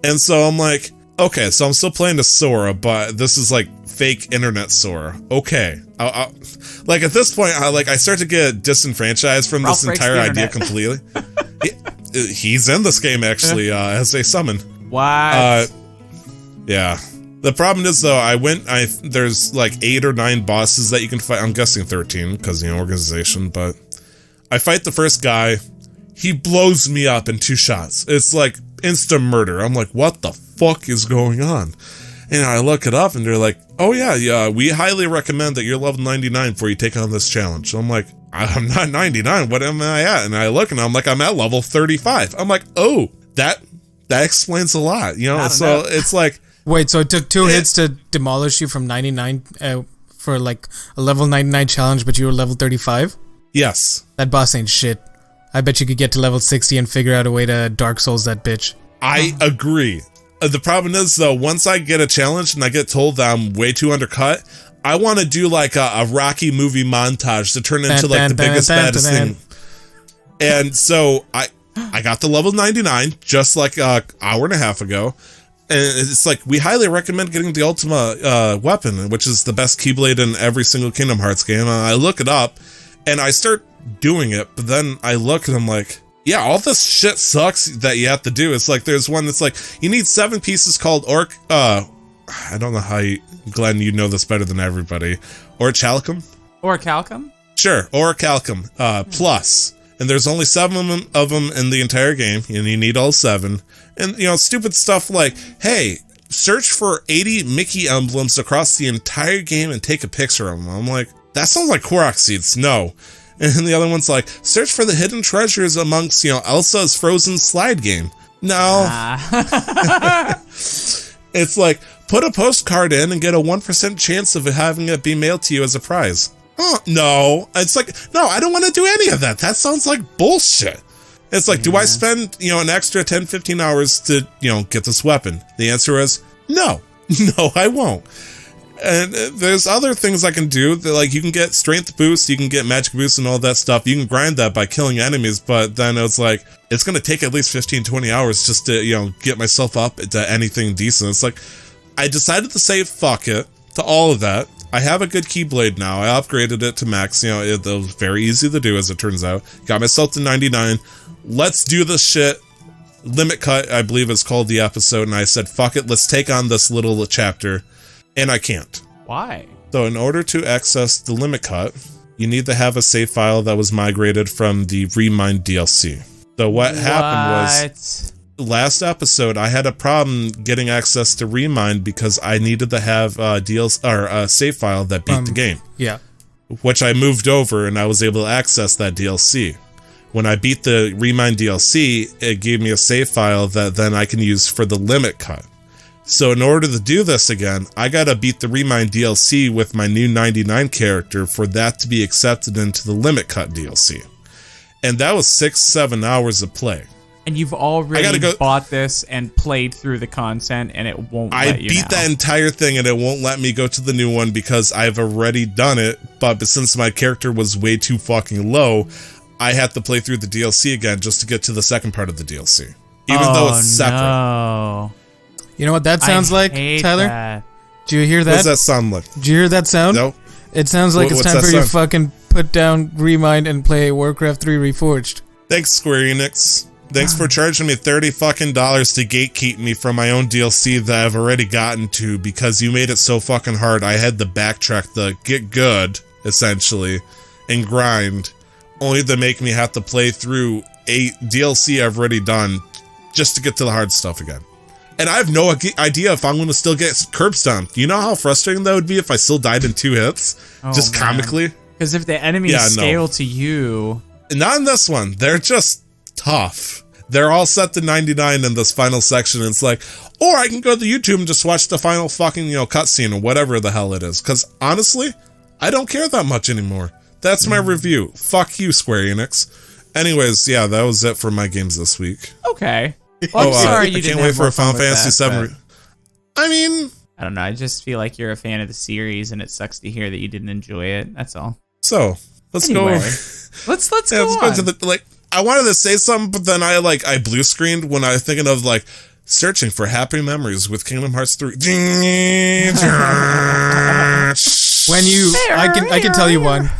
And so I'm like, okay, so I'm still playing as Sora, but this is like fake internet Sora. Okay. Like at this point, I start to get disenfranchised from this entire idea completely. He's in this game actually as a summon. What? Yeah. The problem is though, there's like 8 or 9 bosses that you can fight. I'm guessing 13 because, you know, organization, but I fight the first guy. He blows me up in 2 shots. It's like instant murder. I'm like, what the fuck is going on? And I look it up and they're like, oh yeah, we highly recommend that you're level 99 before you take on this challenge. So I'm like, I'm not 99. What am I at? And I look and I'm like, I'm at level 35. I'm like, oh, that explains a lot, you know? So it's like, wait, so it took 2 hits to demolish you from 99 for like a level 99 challenge, but you were level 35? Yes. That boss ain't shit. I bet you could get to level 60 and figure out a way to Dark Souls that bitch. I agree. The problem is, though, once I get a challenge and I get told that I'm way too undercut, I want to do like a Rocky movie montage to turn into like the biggest, baddest thing. And so I got to level 99 just like an hour and a half ago. And it's like, we highly recommend getting the Ultima Weapon, which is the best Keyblade in every single Kingdom Hearts game. I look it up and I start doing it, but then I look and I'm like, yeah, all this shit sucks that you have to do. It's like, there's one that's like, you need 7 pieces called I don't know how Glenn, you know this better than everybody. Orichalcum? Orichalcum? Sure, Orichalcum, plus. And there's only 7 of them in the entire game, and you need all 7. And, you know, stupid stuff like, hey, search for 80 Mickey emblems across the entire game and take a picture of them. I'm like, that sounds like Korok seeds. No. And the other one's like, search for the hidden treasures amongst, you know, Elsa's Frozen slide game. No. It's like, put a postcard in and get a 1% chance of having it be mailed to you as a prize. Oh, no. It's like, no, I don't want to do any of that. That sounds like bullshit. It's like, do I spend, you know, an extra 10, 15 hours to, you know, get this weapon? The answer is no. No, I won't. And there's other things I can do. That, like, you can get strength boost, you can get magic boost and all that stuff. You can grind that by killing enemies, but then it's like, it's going to take at least 15, 20 hours just to, you know, get myself up to anything decent. It's like, I decided to say fuck it to all of that. I have a good Keyblade now. I upgraded it to max. You know, it was very easy to do, as it turns out. Got myself to 99. Let's do this shit. Limit Cut, I believe it's called the episode, and I said, fuck it, let's take on this little chapter. And I can't. Why? So in order to access the Limit Cut, you need to have a save file that was migrated from the Remind DLC. So what happened was, last episode, I had a problem getting access to Remind because I needed to have a save file that beat the game. Yeah. which I moved over and I was able to access that DLC. When I beat the Remind DLC, it gave me a save file that then I can use for the limit cut. So in order to do this again, I gotta beat the Remind DLC with my new 99 character for that to be accepted into the limit cut DLC. And that was 6-7 hours of play. And you've already bought this and played through the content, and it won't let you I beat that entire thing, and it won't let me go to the new one because I've already done it. But since my character was way too fucking low, I had to play through the DLC again just to get to the second part of the DLC. Even though it's separate. No. You know what that sounds like, Tyler? That. Do you hear that? What does that sound like? Do you hear that sound? No. It sounds like it's time for you to fucking put down Remind and play Warcraft 3 Reforged. Thanks, Square Enix. Thanks for charging me $30 fucking dollars to gatekeep me from my own DLC that I've already gotten to because you made it so fucking hard. I had to backtrack the get good, essentially, and grind, only to make me have to play through a DLC I've already done just to get to the hard stuff again. And I have no idea if I'm going to still get curb stomped. You know how frustrating that would be if I still died in 2 hits? Just comically? Because if the enemies scale to you... Not in this one. They're just tough. They're all set to 99 in this final section. And it's like, or I can go to YouTube and just watch the final fucking, cutscene or whatever the hell it is. Because honestly, I don't care that much anymore. That's my review. Fuck you, Square Enix. Anyways, yeah, that was it for my games this week. Okay. Well, I'm sorry you didn't can't wait for a Final Fantasy VII. I mean, I don't know. I just feel like you're a fan of the series, and it sucks to hear that you didn't enjoy it. That's all. So let's go. Let's go to the I wanted to say something, but then I blue screened when I was thinking of searching for happy memories with Kingdom Hearts 3. I can tell you one.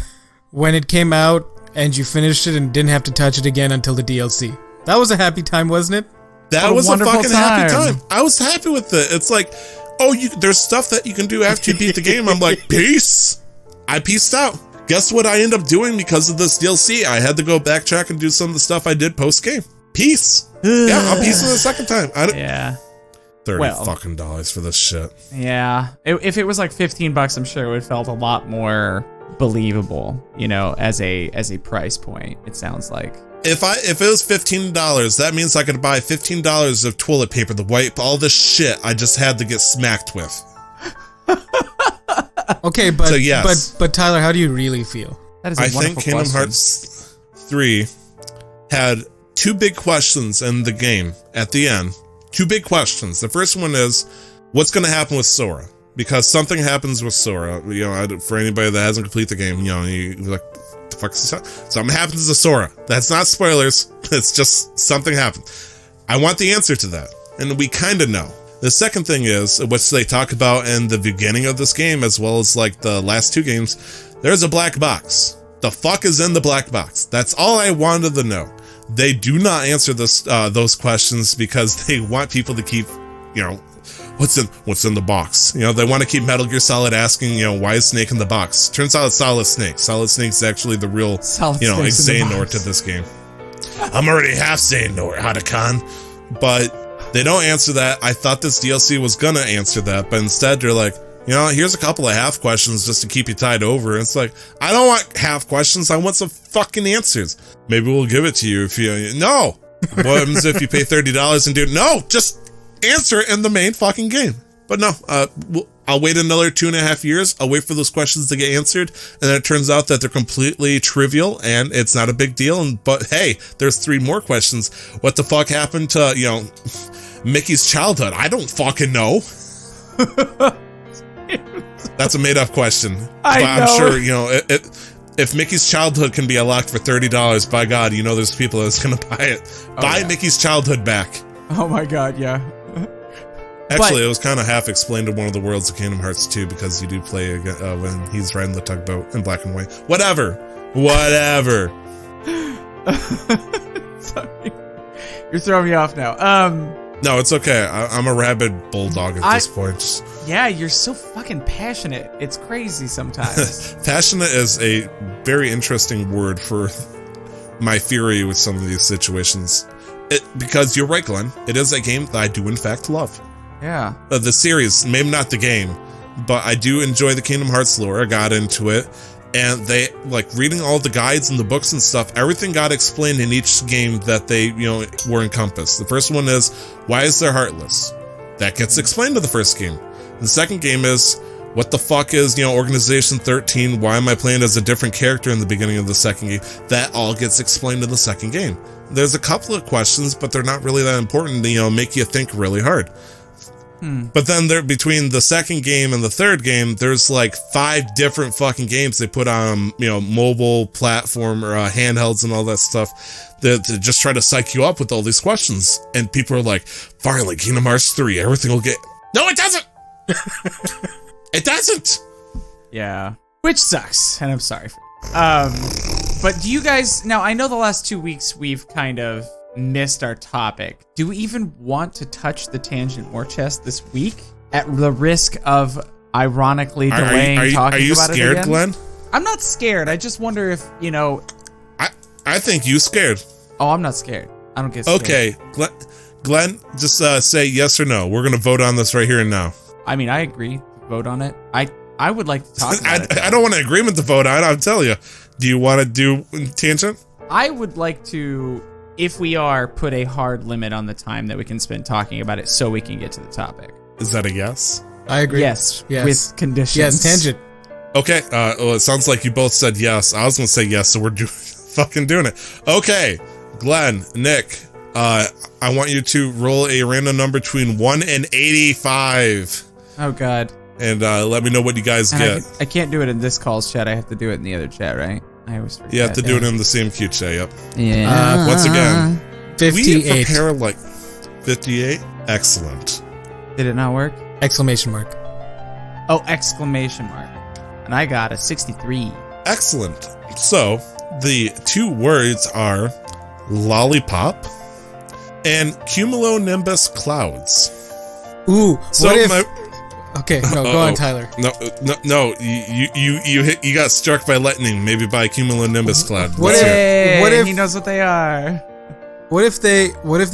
When it came out and you finished it and didn't have to touch it again until the DLC. That was a happy time, wasn't it? That was a fucking happy time. I was happy with it. It's like, there's stuff that you can do after you beat the game. I'm like, peace. I peaced out. Guess what I end up doing because of this DLC? I had to go backtrack and do some of the stuff I did post-game. Peace. Yeah, I'm peacing the second time. Yeah. $30 fucking dollars for this shit. Yeah. If it was like $15, I'm sure it would have felt a lot more believable, as a price point, it sounds like. If it was $15, that means I could buy $15 of toilet paper to wipe all this shit I just had to get smacked with. Okay, but so, yes. but Tyler, how do you really feel? That is a wonderful think Kingdom Hearts 3 had 2 big questions in the game at the end. 2 big questions. The first one is, what's going to happen with Sora? Because something happens with Sora. For anybody that hasn't completed the game, you're like, the fuck is this? Something happens to Sora. That's not spoilers. It's just something happened. I want the answer to that. And we kind of know. The second thing is, which they talk about in the beginning of this game, as well as the last 2 games, there's a black box. The fuck is in the black box? That's all I wanted to know. They do not answer those questions because they want people to keep, what's in the box? They want to keep Metal Gear Solid asking, why is Snake in the box? Turns out it's Solid Snake. Solid Snake's actually the real, Xehanort to this game. I'm already half Xehanort, Hadouken. But they don't answer that. I thought this DLC was gonna answer that, but instead they're like, here's a couple of half questions just to keep you tied over. And it's like, I don't want half questions. I want some fucking answers. Maybe we'll give it to you if you... No! What happens if you pay $30 and do... No! Just answer it in the main fucking game. But no, I'll wait another 2.5 years. I'll wait for those questions to get answered. And then it turns out that they're completely trivial and it's not a big deal. But hey, there's 3 more questions. What the fuck happened to, Mickey's childhood? I don't fucking know. That's a made-up question. I'm sure, if Mickey's childhood can be unlocked for $30, by God, there's people that's gonna buy it. Buy Mickey's childhood back. Oh my God, yeah. Actually, it was kind of half explained in one of the worlds of Kingdom Hearts 2 because you do play when he's riding the tugboat in black and white. Whatever. Sorry. You're throwing me off now. No, it's okay. I'm a rabid bulldog at this point. Yeah, you're so fucking passionate. It's crazy sometimes. Passionate is a very interesting word for my fury with some of these situations. Because you're right, Glenn. It is a game that I do in fact love. Yeah. The series, maybe not the game, but I do enjoy the Kingdom Hearts lore. I got into it. And they, like, reading all the guides and the books and stuff, everything got explained in each game that they, were encompassed. The first one is, why is there Heartless? That gets explained in the first game. The second game is, what the fuck is, Organization 13? Why am I playing as a different character in the beginning of the second game? That all gets explained in the second game. There's a couple of questions, but they're not really that important to, make you think really hard. But then between the second game and the third game, there's like 5 different fucking games they put on, mobile platform or handhelds and all that stuff that just try to psych you up with all these questions. And people are like, finally, Kingdom Hearts 3, everything will get... No, it doesn't! It doesn't! Yeah. Which sucks, and I'm sorry for it. But do you guys... Now, I know the last 2 weeks we've kind of missed our topic. Do we even want to touch the tangent war chest this week at the risk of ironically delaying talking about it again? Are you scared, Glenn? I'm not scared. I just wonder if, I think you scared. Oh, I'm not scared. I don't get scared. Okay, Glenn, just say yes or no. We're going to vote on this right here and now. I mean, I agree. Vote on it. I would like to talk about it. I don't want an agreement to vote on it, I'll tell you. Do you want to do tangent? I would like to... If we are, put a hard limit on the time that we can spend talking about it so we can get to the topic. Is that a yes? I agree. Yes, with conditions. Yes, tangent. Okay, well, it sounds like you both said yes. I was going to say yes, so we're fucking doing it. Okay, Glenn, Nick, I want you to roll a random number between 1 and 85. Oh, God. And let me know what you guys get. I can't do it in this call's chat. I have to do it in the other chat, right? I always forget. You have to do it in the same cute chat, yep. Yeah. Once again, 58. We prepare like 58. Excellent. Did it not work? Exclamation mark. Oh, exclamation mark. And I got a 63. Excellent. So, the 2 words are lollipop and cumulonimbus clouds. Ooh, so what if... Okay, no, go on, Tyler. No, you got struck by lightning, maybe by cumulonimbus cloud. What if he knows what they are? What if they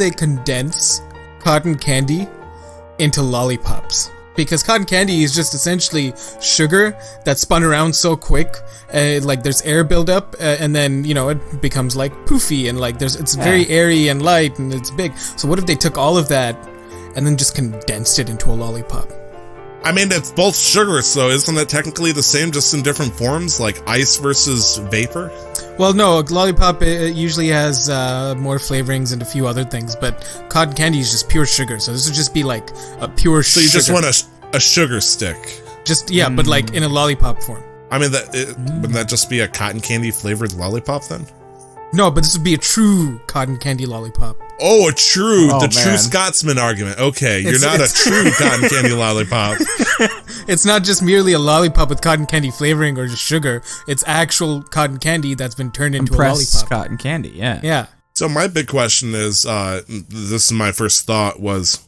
condense cotton candy into lollipops? Because cotton candy is just essentially sugar that's spun around so quick, like there's air buildup, and then it becomes like poofy and like it's very airy and light and it's big. So what if they took all of that and then just condensed it into a lollipop? I mean, it's both sugar, so isn't that technically the same, just in different forms, like ice versus vapor? Well, no, lollipop usually has more flavorings and a few other things, but cotton candy is just pure sugar, so this would just be like a pure sugar. So you just want a sugar stick? Just, yeah, but like in a lollipop form. I mean, wouldn't that just be a cotton candy flavored lollipop then? No, but this would be a true cotton candy lollipop. Oh, true Scotsman argument. Okay, you're not a true cotton candy lollipop. It's not just merely a lollipop with cotton candy flavoring or just sugar. It's actual cotton candy that's been turned into a lollipop. Cotton candy, yeah. Yeah. So my big question is, this is my first thought was,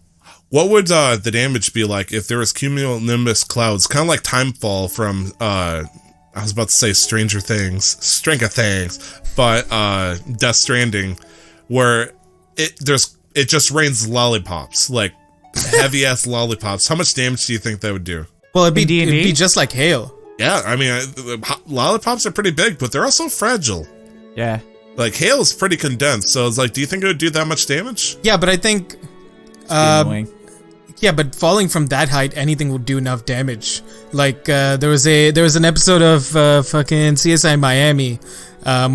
what would the damage be like if there was cumulonimbus clouds, kind of like Timefall from, I was about to say Stranger Things, but Death Stranding, where it just rains lollipops, like heavy ass lollipops. How much damage do you think that would do? Well, it'd be just like hail. Yeah, I mean, lollipops are pretty big, but they're also fragile. Yeah. Like hail is pretty condensed, so it's like, do you think it would do that much damage? Yeah, but I think, yeah, but falling from that height, anything would do enough damage. Like there was an episode of fucking CSI Miami,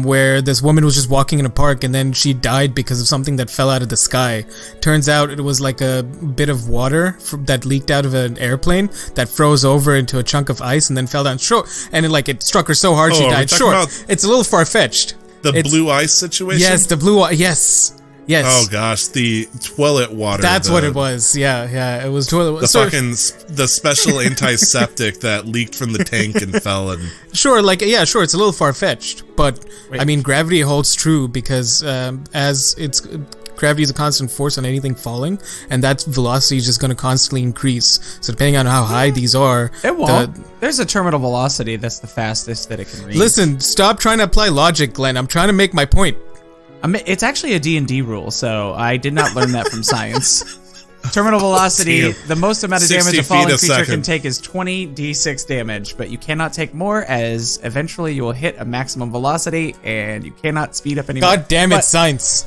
where this woman was just walking in a park and then she died because of something that fell out of the sky. Turns out it was like a bit of water that leaked out of an airplane that froze over into a chunk of ice and then fell down. Sure, and it struck her so hard she died. Sure, it's a little far fetched. The blue ice situation. Yes, the blue ice. Yes. Yes. Oh gosh, the toilet water. That's what it was. Yeah, it was toilet water. The special antiseptic that leaked from the tank and fell and. Sure, it's a little far fetched, but I mean, gravity holds true because gravity is a constant force on anything falling, and that velocity is just going to constantly increase. So depending on how high these are, it won't. There's a terminal velocity that's the fastest that it can reach. Listen, stop trying to apply logic, Glenn. I'm trying to make my point. It's actually a D&D rule, so I did not learn that from science. Terminal velocity, Damn. the most amount of 60 damage a feet falling a creature can second. take is 20 d6 damage, but you cannot take more as eventually you will hit a maximum velocity and you cannot speed up anymore. God damn it, But science.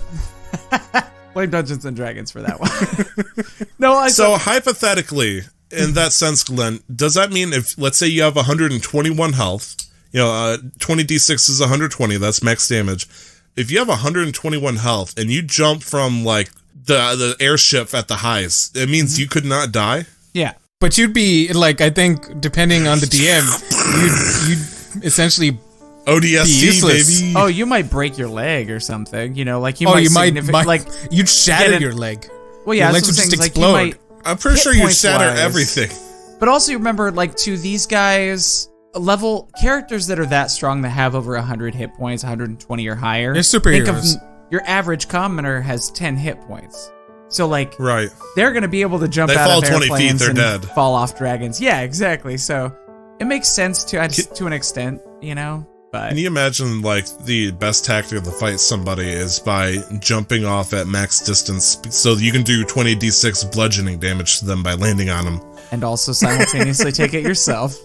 blame Dungeons and Dragons for that one. No, So hypothetically, in that sense, Glenn, does that mean if, let's say you have 121 health, 20d6 is 120, that's max damage. If you have 121 health and you jump from like the airship at the highest, it means you could not die? yeah. But you'd be, like, I think, depending on the DM, you'd essentially... ODST, Be useless. baby. Oh, you might break your leg or something, like you Oh, might you might, like, you'd shatter get it- your leg. well, yeah, your that's legs what would I'm just saying, explode. like, you might, I'm pretty hit sure you points shatter wise. everything. but also remember, like, to these guys, level characters that are that strong that have over 100 hit points, 120 or higher. They're Think of superheroes. your average commoner has 10 hit points. So, like, Right. they're going to be able to jump They out fall of 20 feet, airplanes they're and dead. fall off dragons. Yeah, exactly. So, it makes sense to an extent, but Can you imagine, like, the best tactic to fight somebody is by jumping off at max distance so you can do 20d6 bludgeoning damage to them by landing on them? and also simultaneously take it yourself.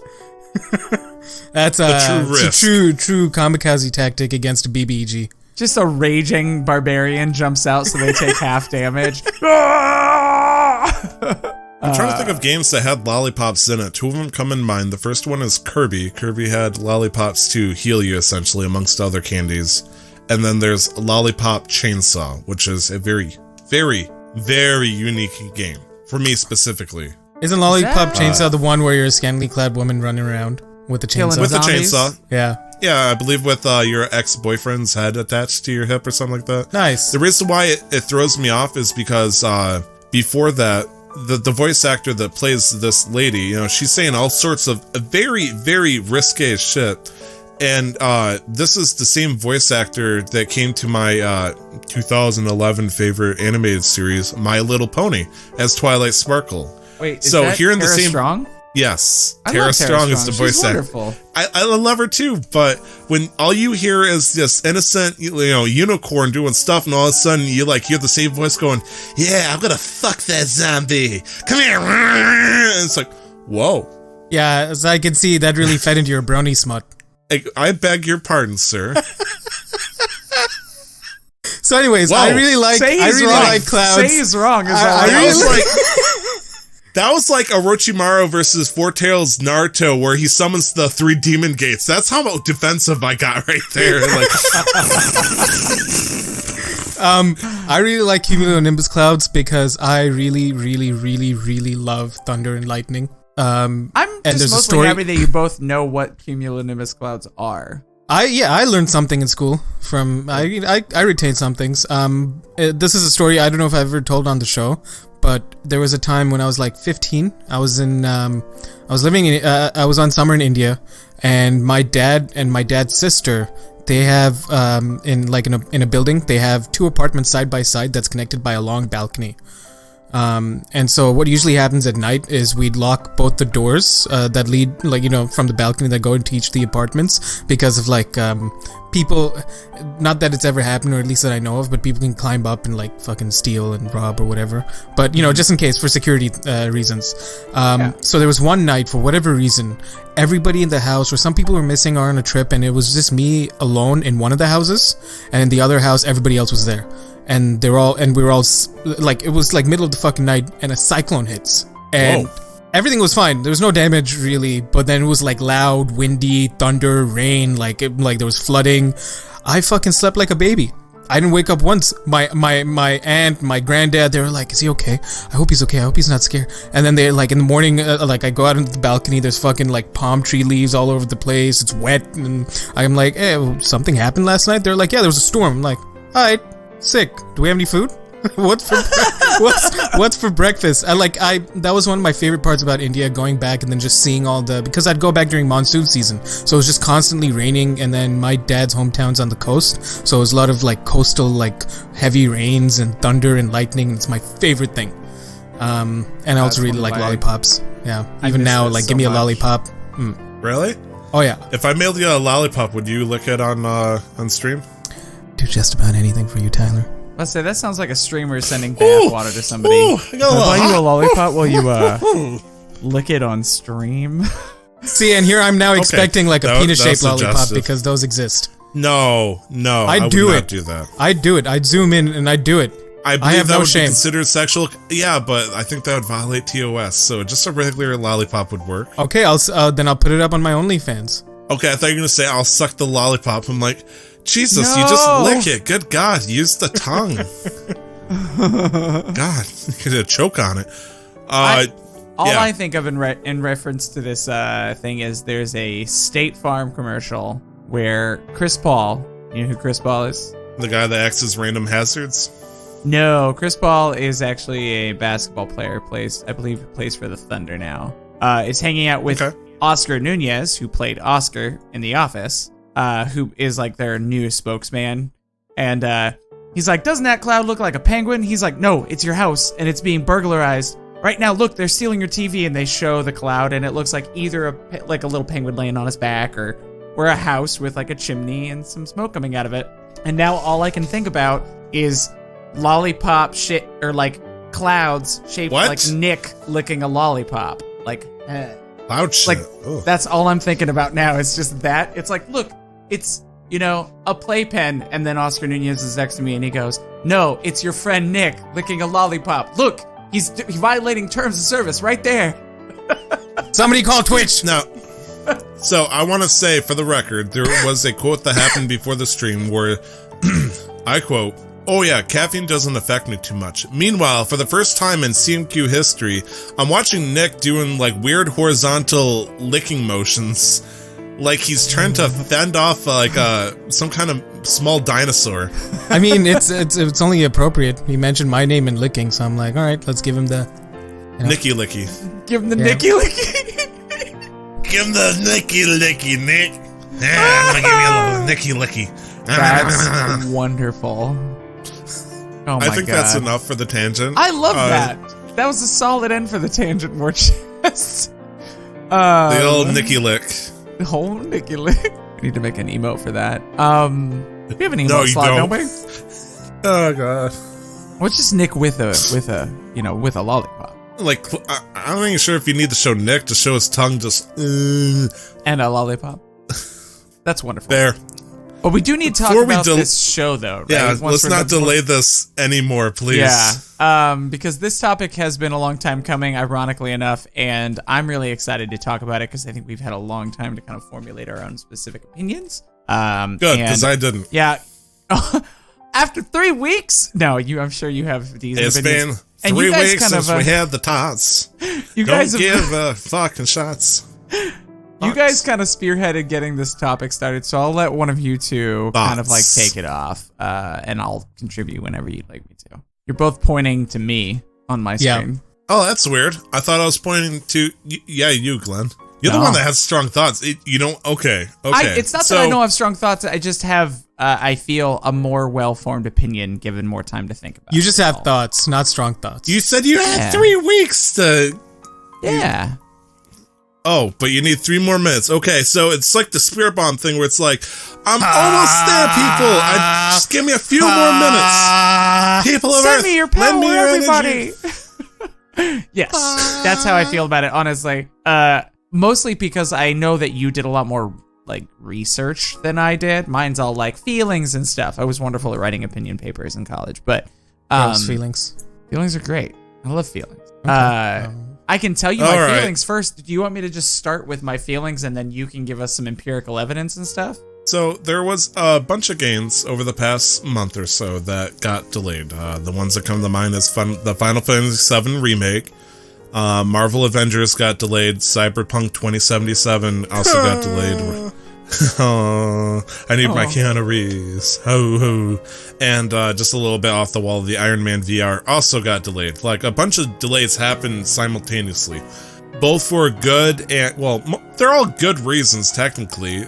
That's true it's a true kamikaze tactic against a BBG. Just a raging barbarian jumps out so they take half damage. I'm trying to think of games that had lollipops in it. Two of them come in mind. The first one is Kirby. Kirby had lollipops to heal you, essentially, amongst other candies. And then there's Lollipop Chainsaw, which is a very, very, very unique game. For me, specifically. Isn't Lollipop that- Chainsaw the one where you're a scantily clad woman running around with a Killing chainsaw? With the Zombies? chainsaw. Yeah. Yeah, I believe with your ex-boyfriend's head attached to your hip or something like that. Nice. The reason why it throws me off is because before that, the voice actor that plays this lady, she's saying all sorts of very, very risque shit. And this is the same voice actor that came to my 2011 favorite animated series, My Little Pony, as Twilight Sparkle. Wait, is So that here in the Tara same- Strong? Yes, I Tara love Strong is the She's voice actor. wonderful. I love her too, but when all you hear is this innocent, unicorn doing stuff, and all of a sudden you hear the same voice going, "Yeah, I'm gonna fuck that zombie. Come here!" And it's like, whoa. Yeah, as I can see, that really fed into your brony smut. I beg your pardon, sir. So, anyways, Whoa. I really like Clouds. Say he's wrong. Is I all That I was really- like that was like Orochimaru versus Four Tails Naruto, where he summons the 3 demon gates. That's how defensive I got right there. Like, I really like Cumulonimbus Clouds because I really, really, really, really love thunder and lightning. I'm and just there's a mostly story. happy that you both know what cumulonimbus clouds are. I learned something in school from I retained some things. This is a story I don't know if I've ever told on the show, but there was a time when I was like 15. I was in I was on summer in India, and my dad and my dad's sister, they have in a building, they have 2 apartments side by side that's connected by a long balcony. And so what usually happens at night is we'd lock both the doors that lead, from the balcony that go into each of the apartments, because of people, not that it's ever happened, or at least that I know of, but people can climb up and fucking steal and rob or whatever. But just in case, for security reasons. So there was one night, for whatever reason, everybody in the house, or some people were missing or on a trip, and it was just me alone in one of the houses, and in the other house everybody else was there. And we were all it was middle of the fucking night, and a cyclone hits, and everything was fine. There was no damage really, but then it was loud, windy, thunder, rain, there was flooding. I fucking slept like a baby. I didn't wake up once. My aunt, my granddad, they were like, "Is he okay? I hope he's okay. I hope he's not scared." And then they in the morning, I go out into the balcony. There's fucking palm tree leaves all over the place. It's wet, and I'm like, "Hey, something happened last night?" They're like, "Yeah, there was a storm." I'm like, "All right. Sick. Do we have any food? What's for breakfast?" That was one of my favorite parts about India, going back and then just seeing because I'd go back during monsoon season, so it was just constantly raining, and then my dad's hometown's on the coast, so it was a lot of coastal heavy rains and thunder and lightning, and it's my favorite thing. And I also really like lollipops. Yeah. Even now, give me a lollipop. really? Oh yeah. If I mailed you a lollipop, would you lick it on stream? Do just about anything for you, Tyler. Let's say that sounds like a streamer sending bath water to somebody. Ooh, I got a I'll buy you a little lollipop while you lick it on stream. See, and here I'm now expecting like a that penis-shaped was lollipop suggestive. because those exist. No, I would do not it. do that. I do it. I'd zoom in and I'd do it. I believe have that no would shame. be considered sexual. Yeah, but I think that would violate TOS. So just a regular lollipop would work. Okay, then I'll put it up on my OnlyFans. Okay, I thought you were gonna say I'll suck the lollipop. I'm like, Jesus, No. you just lick it. Good God, use the tongue. God, you're gonna choke on it. All Yeah. I think of in reference to this thing is there's a State Farm commercial where Chris Paul, you know who Chris Paul is? The guy that acts as random hazards. No, Chris Paul is actually a basketball player. I believe he plays for the Thunder now. Is hanging out with Okay. Oscar Nunez, who played Oscar in The Office, who is like their new spokesman. And he's like, doesn't that cloud look like a penguin? He's like, no, it's your house and it's being burglarized. Right now, look, they're stealing your TV, and they show the cloud, and it looks like either a little penguin laying on his back or a house with like a chimney and some smoke coming out of it. And now all I can think about is lollipop shit or like clouds shaped What? like Nick licking a lollipop. Like, Ouch. like Ugh. that's all I'm thinking about now. It's just that. It's like, look, it's, you know, a playpen. And then Oscar Nunez is next to me and he goes, no, it's your friend Nick licking a lollipop. Look, he's violating terms of service right there. Somebody call Twitch. Now, so I want to say for the record, there was a quote that happened before the stream where I quote, "Oh yeah, caffeine doesn't affect me too much." Meanwhile, for the first time in CMQ history, I'm watching Nick doing like weird horizontal licking motions, like he's trying to fend off like some kind of small dinosaur. I mean, it's only appropriate. He mentioned my name and licking, so I'm like, all right, let's give him the Nicky licky. Give him the Yeah. Nicky Licky. Give him the Nicky licky, Nick. I'm gonna give you a little Nicky licky. That's wonderful. Oh my I think God. that's enough for the tangent. I love that. That was a solid end for the tangent war chest. The old Nicky lick. The whole Nicky Lick. We need to make an emote for that. We have an emote No, you slot, don't. we? Oh god. What's just Nick with a lollipop Like, I'm not even sure if you need to show Nick to show his tongue just and a lollipop? That's wonderful. there. But we do need to talk Before we about del- this show, though. Right? Yeah, Once let's we're not done- delay this anymore, please. Yeah, because this topic has been a long time coming, ironically enough, and I'm really excited to talk about it because I think we've had a long time to kind of formulate our own specific opinions. Good, because I didn't. Yeah. After 3 weeks? No, I'm sure you have these It's opinions. been And 3 you guys weeks kind since of, we had the tots. You Don't guys have, give fucking shots. you guys kind of spearheaded getting this topic started, so I'll let one of you two kind of like take it off, and I'll contribute whenever you'd like me to. You're both pointing to me on my screen. Oh, that's weird. I thought I was pointing to you, Glenn. You're the No. one that has strong thoughts. You don't. Okay. It's not that I don't have strong thoughts. I just have, I feel, a more well-formed opinion given more time to think about. You just it. have thoughts, not strong thoughts. You said you had 3 weeks to. Yeah. Oh, but you need 3 more minutes. Okay, so it's like the spirit bomb thing where it's like, I'm almost there, people. Just give me a few more minutes. People of Send Earth, me your lend power, me your everybody. energy. Yes, that's how I feel about it, honestly. Mostly because I know that you did a lot more like research than I did. Mine's all like feelings and stuff. I was wonderful at writing opinion papers in college, but Those feelings. feelings are great. I love feelings. Okay. I can tell you All my right. feelings first. Do you want me to just start with my feelings and then you can give us some empirical evidence and stuff? So there was a bunch of games over the past month or so that got delayed. The ones that come to mind is the Final Fantasy VII Remake. Marvel Avengers got delayed. Cyberpunk 2077 also got delayed. Oh, I need my Keanu Reeves. Ho ho. And just a little bit off the wall, the Iron Man VR also got delayed. Like a bunch of delays happened simultaneously, both for good and they're all good reasons technically.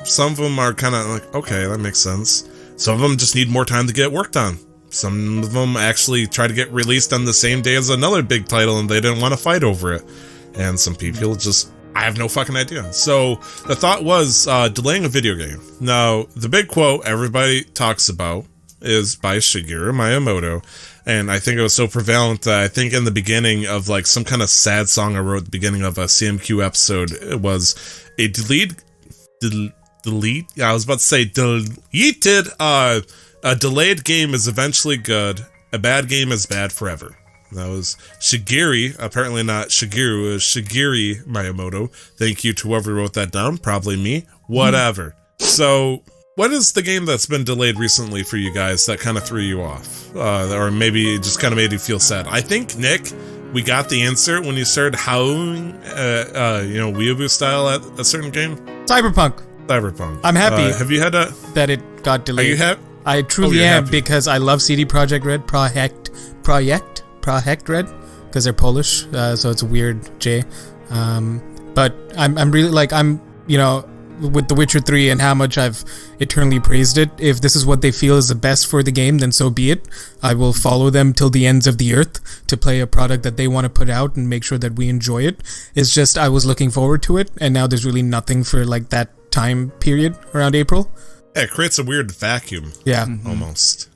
Some of them are kind of like, okay, that makes sense. Some of them just need more time to get work done. Some of them actually try to get released on the same day as another big title and they didn't want to fight over it. And some people just, I have no fucking idea. So the thought was delaying a video game. Now, the big quote everybody talks about, is by Shigeru Miyamoto. And I think it was so prevalent that I think in the beginning of like some kind of sad song I wrote at the beginning of a CMQ episode, it was a delete. Yeah, I was about to say deleted. A delayed game is eventually good. A bad game is bad forever. That was Shigeru, apparently not Shigeru, it was Shigeru Miyamoto. Thank you to whoever wrote that down, probably me. Whatever. So, what is the game that's been delayed recently for you guys that kind of threw you off? Or maybe just kind of made you feel sad? I think, Nick, we got the answer when you started howling, weeaboo style at a certain game. Cyberpunk. I'm happy. Have you had that it got delayed? Are you happy? I truly am, because I love CD Projekt Red, Projekt Red, because they're Polish, so it's a weird J. But I'm really like, with The Witcher 3 and how much I've eternally praised it, if this is what they feel is the best for the game, then so be it. I will follow them till the ends of the earth to play a product that they want to put out and make sure that we enjoy it. It's just I was looking forward to it, and now there's really nothing for like that time period around April. Yeah, it creates a weird vacuum. Yeah. Almost.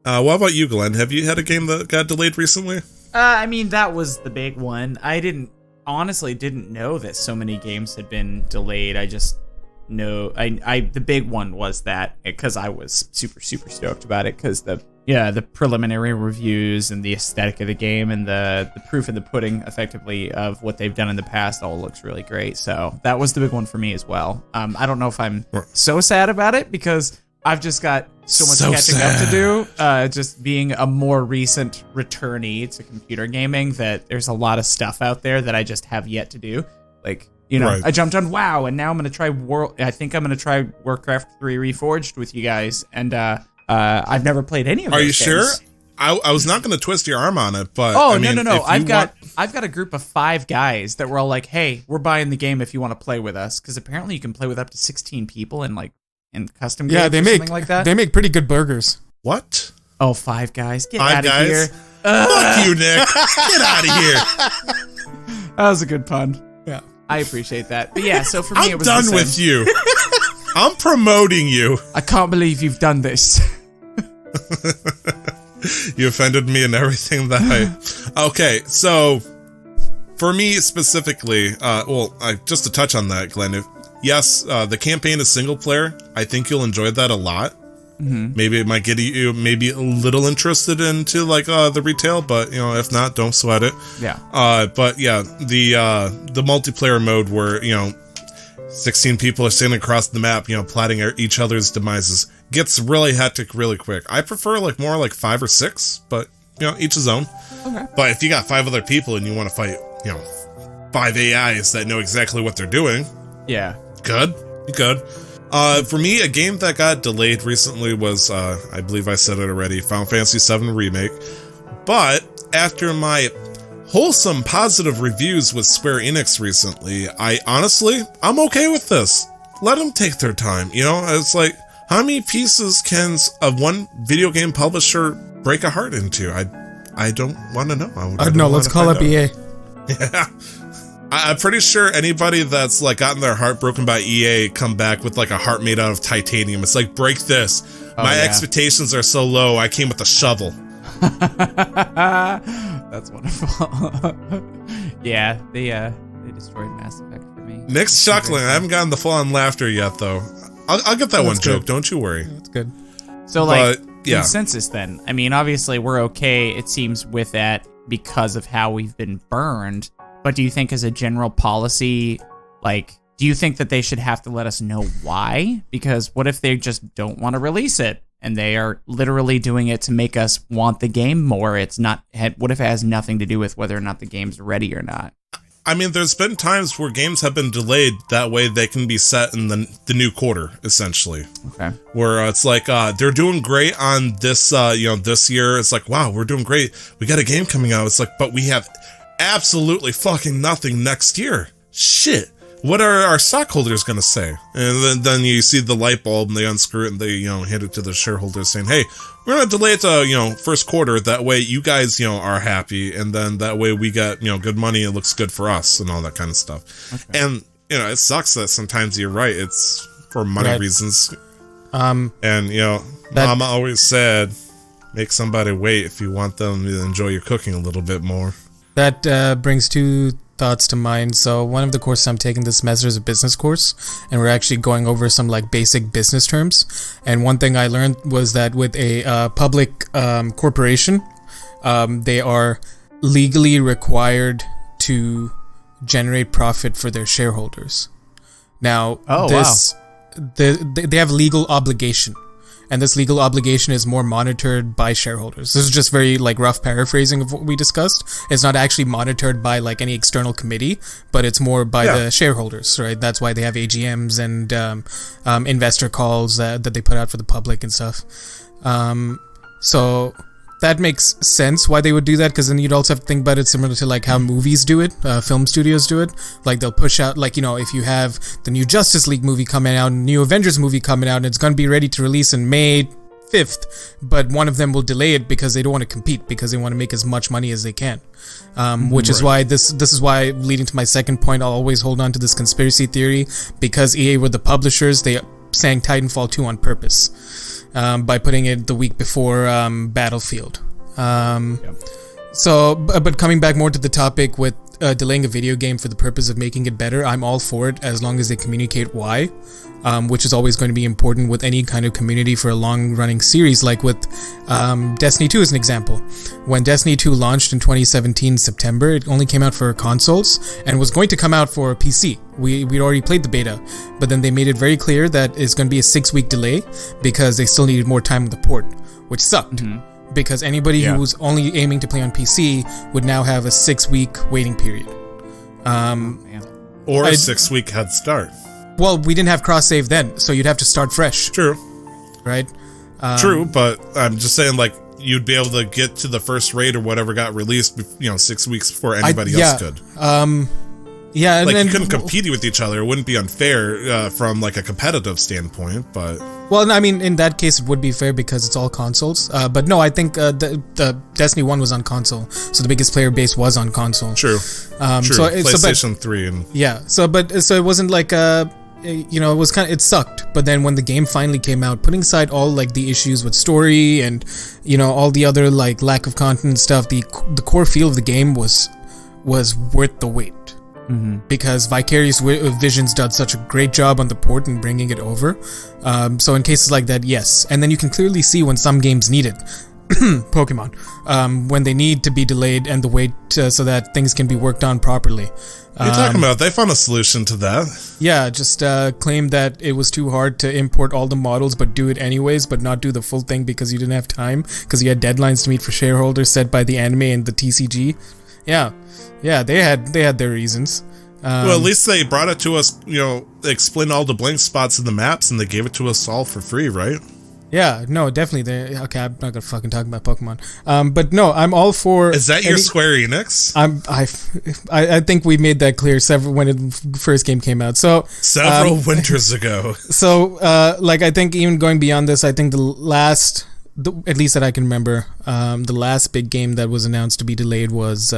What about you, Glenn? Have you had a game that got delayed recently? That was the big one. I honestly didn't know that so many games had been delayed. I just know the big one was that, because I was super, super stoked about it, because the preliminary reviews and the aesthetic of the game and the proof in the pudding, effectively, of what they've done in the past all looks really great. So that was the big one for me as well. I don't know if I'm so sad about it, because I've just got so much catching up to do. Just being a more recent returnee to computer gaming, that there's a lot of stuff out there that I just have yet to do. Like, I jumped on WoW, and now I'm going to try I think I'm going to try Warcraft 3 Reforged with you guys, and I've never played any of those. Are you sure? I was not going to twist your arm on it, but no. I've got a group of 5 guys that were all like, "Hey, we're buying the game if you want to play with us," because apparently you can play with up to 16 people in custom games. Yeah, something like that. They make pretty good burgers. What? Oh, 5 guys, get out of here! Fuck you, Nick! Get out of here! That was a good pun. Yeah, I appreciate that. But yeah, so for me, it was done with you. I'm promoting you. I can't believe you've done this. You offended me and everything that Okay, so for me specifically, just to touch on that, Glenn, yes, the campaign is single player. I think you'll enjoy that a lot. Mm-hmm. Maybe it might get you maybe a little interested into the retail, but if not, don't sweat it. Yeah. But yeah, the multiplayer mode where 16 people are standing across the map, plotting each other's demises, gets really hectic really quick. I prefer more like 5 or 6, but each his own. Okay. But if you got 5 other people and you want to fight, 5 AIs that know exactly what they're doing, yeah, good. For me, a game that got delayed recently was, I believe I said it already, Final Fantasy VII Remake. But after my wholesome positive reviews with Square Enix recently, I'm okay with this. Let them take their time. It's like, how many pieces can one video game publisher break a heart into? I don't want to know. I know. Let's call up EA. Yeah. I'm pretty sure anybody that's gotten their heart broken by EA come back with a heart made out of titanium. It's like, break this. My expectations are so low, I came with a shovel. That's wonderful. Yeah, they destroyed Mass Effect for me. Nick's chuckling. I haven't gotten the full-on laughter yet, though. I'll get that one joke. Don't you worry. That's good. So, consensus then. I mean, obviously, we're okay, it seems, with that because of how we've been burned. But do you think as a general policy, do you think that they should have to let us know why? Because what if they just don't want to release it and they are literally doing it to make us want the game more? What if it has nothing to do with whether or not the game's ready or not? I mean, there's been times where games have been delayed. That way they can be set in the new quarter, essentially. Okay. Where it's they're doing great on this, this year. It's like, wow, we're doing great. We got a game coming out. It's like, but we have absolutely fucking nothing next year. Shit. What are our stockholders going to say? And then you see the light bulb and they unscrew it and they, hand it to the shareholders saying, hey, we're going to delay it to, first quarter. That way you guys, are happy. And then that way we got, good money. It looks good for us and all that kind of stuff. Okay. And, it sucks that sometimes you're right. It's for money reasons. And, Mama always said, make somebody wait if you want them to enjoy your cooking a little bit more. That brings two thoughts to mind. So one of the courses I'm taking this semester is a business course, and we're actually going over some like basic business terms. And one thing I learned was that with a public corporation, they are legally required to generate profit for their shareholders. Now, they have legal obligation. And this legal obligation is more monitored by shareholders. This is just very like rough paraphrasing of what we discussed. It's not actually monitored by like any external committee, but it's more by the shareholders, right? That's why they have AGMs and investor calls that they put out for the public and stuff. So that makes sense why they would do that, because then you'd also have to think about it similar to like how movies do it, film studios do it. Like they'll push out, like, if you have the new Justice League movie coming out, new Avengers movie coming out, and it's going to be ready to release in May 5th, but one of them will delay it because they don't want to compete, because they want to make as much money as they can. Which is why this is why, leading to my second point, I'll always hold on to this conspiracy theory, because EA were the publishers, they sang Titanfall 2 on purpose. By putting it the week before Battlefield. So, but coming back more to the topic with delaying a video game for the purpose of making it better, I'm all for it as long as they communicate why, which is always going to be important with any kind of community for a long-running series, like with Destiny 2 as an example. When Destiny 2 launched in 2017 September, it only came out for consoles and was going to come out for PC. We'd already played the beta, but then they made it very clear that it's going to be a 6-week delay because they still needed more time on the port, which sucked. Because anybody who was only aiming to play on PC would now have a 6-week waiting period. Or a 6-week head start. Well, we didn't have cross-save then, so you'd have to start fresh. True. Right? True, but I'm just saying, like, you'd be able to get to the first raid or whatever got released, 6 weeks before anybody else could. Yeah, like, you couldn't compete with each other. It wouldn't be unfair from like a competitive standpoint, but well, I mean, in that case, it would be fair because it's all consoles. But no, I think the Destiny 1 was on console, so the biggest player base was on console. True. So PlayStation 3 and so it wasn't like it was it sucked. But then when the game finally came out, putting aside all like the issues with story and all the other like lack of content and stuff, the core feel of the game was worth the wait. Because Vicarious Visions did such a great job on the port and bringing it over. So in cases like that, yes. And then you can clearly see when some games need it. Pokemon. When they need to be delayed and the wait so that things can be worked on properly. What are you talking about? They found a solution to that. Yeah, just claim that it was too hard to import all the models but do it anyways, but not do the full thing because you didn't have time, because you had deadlines to meet for shareholders set by the anime and the TCG. Yeah, they had their reasons. Well, at least they brought it to us, they explained all the blank spots in the maps and they gave it to us all for free, right? Yeah, no, definitely. Okay, I'm not gonna fucking talk about Pokemon. But no, I'm all for. Is that your Square Enix? I think we made that clear when the first game came out. So several winters ago. So, I think even going beyond this, I think at least that I can remember, the last big game that was announced to be delayed was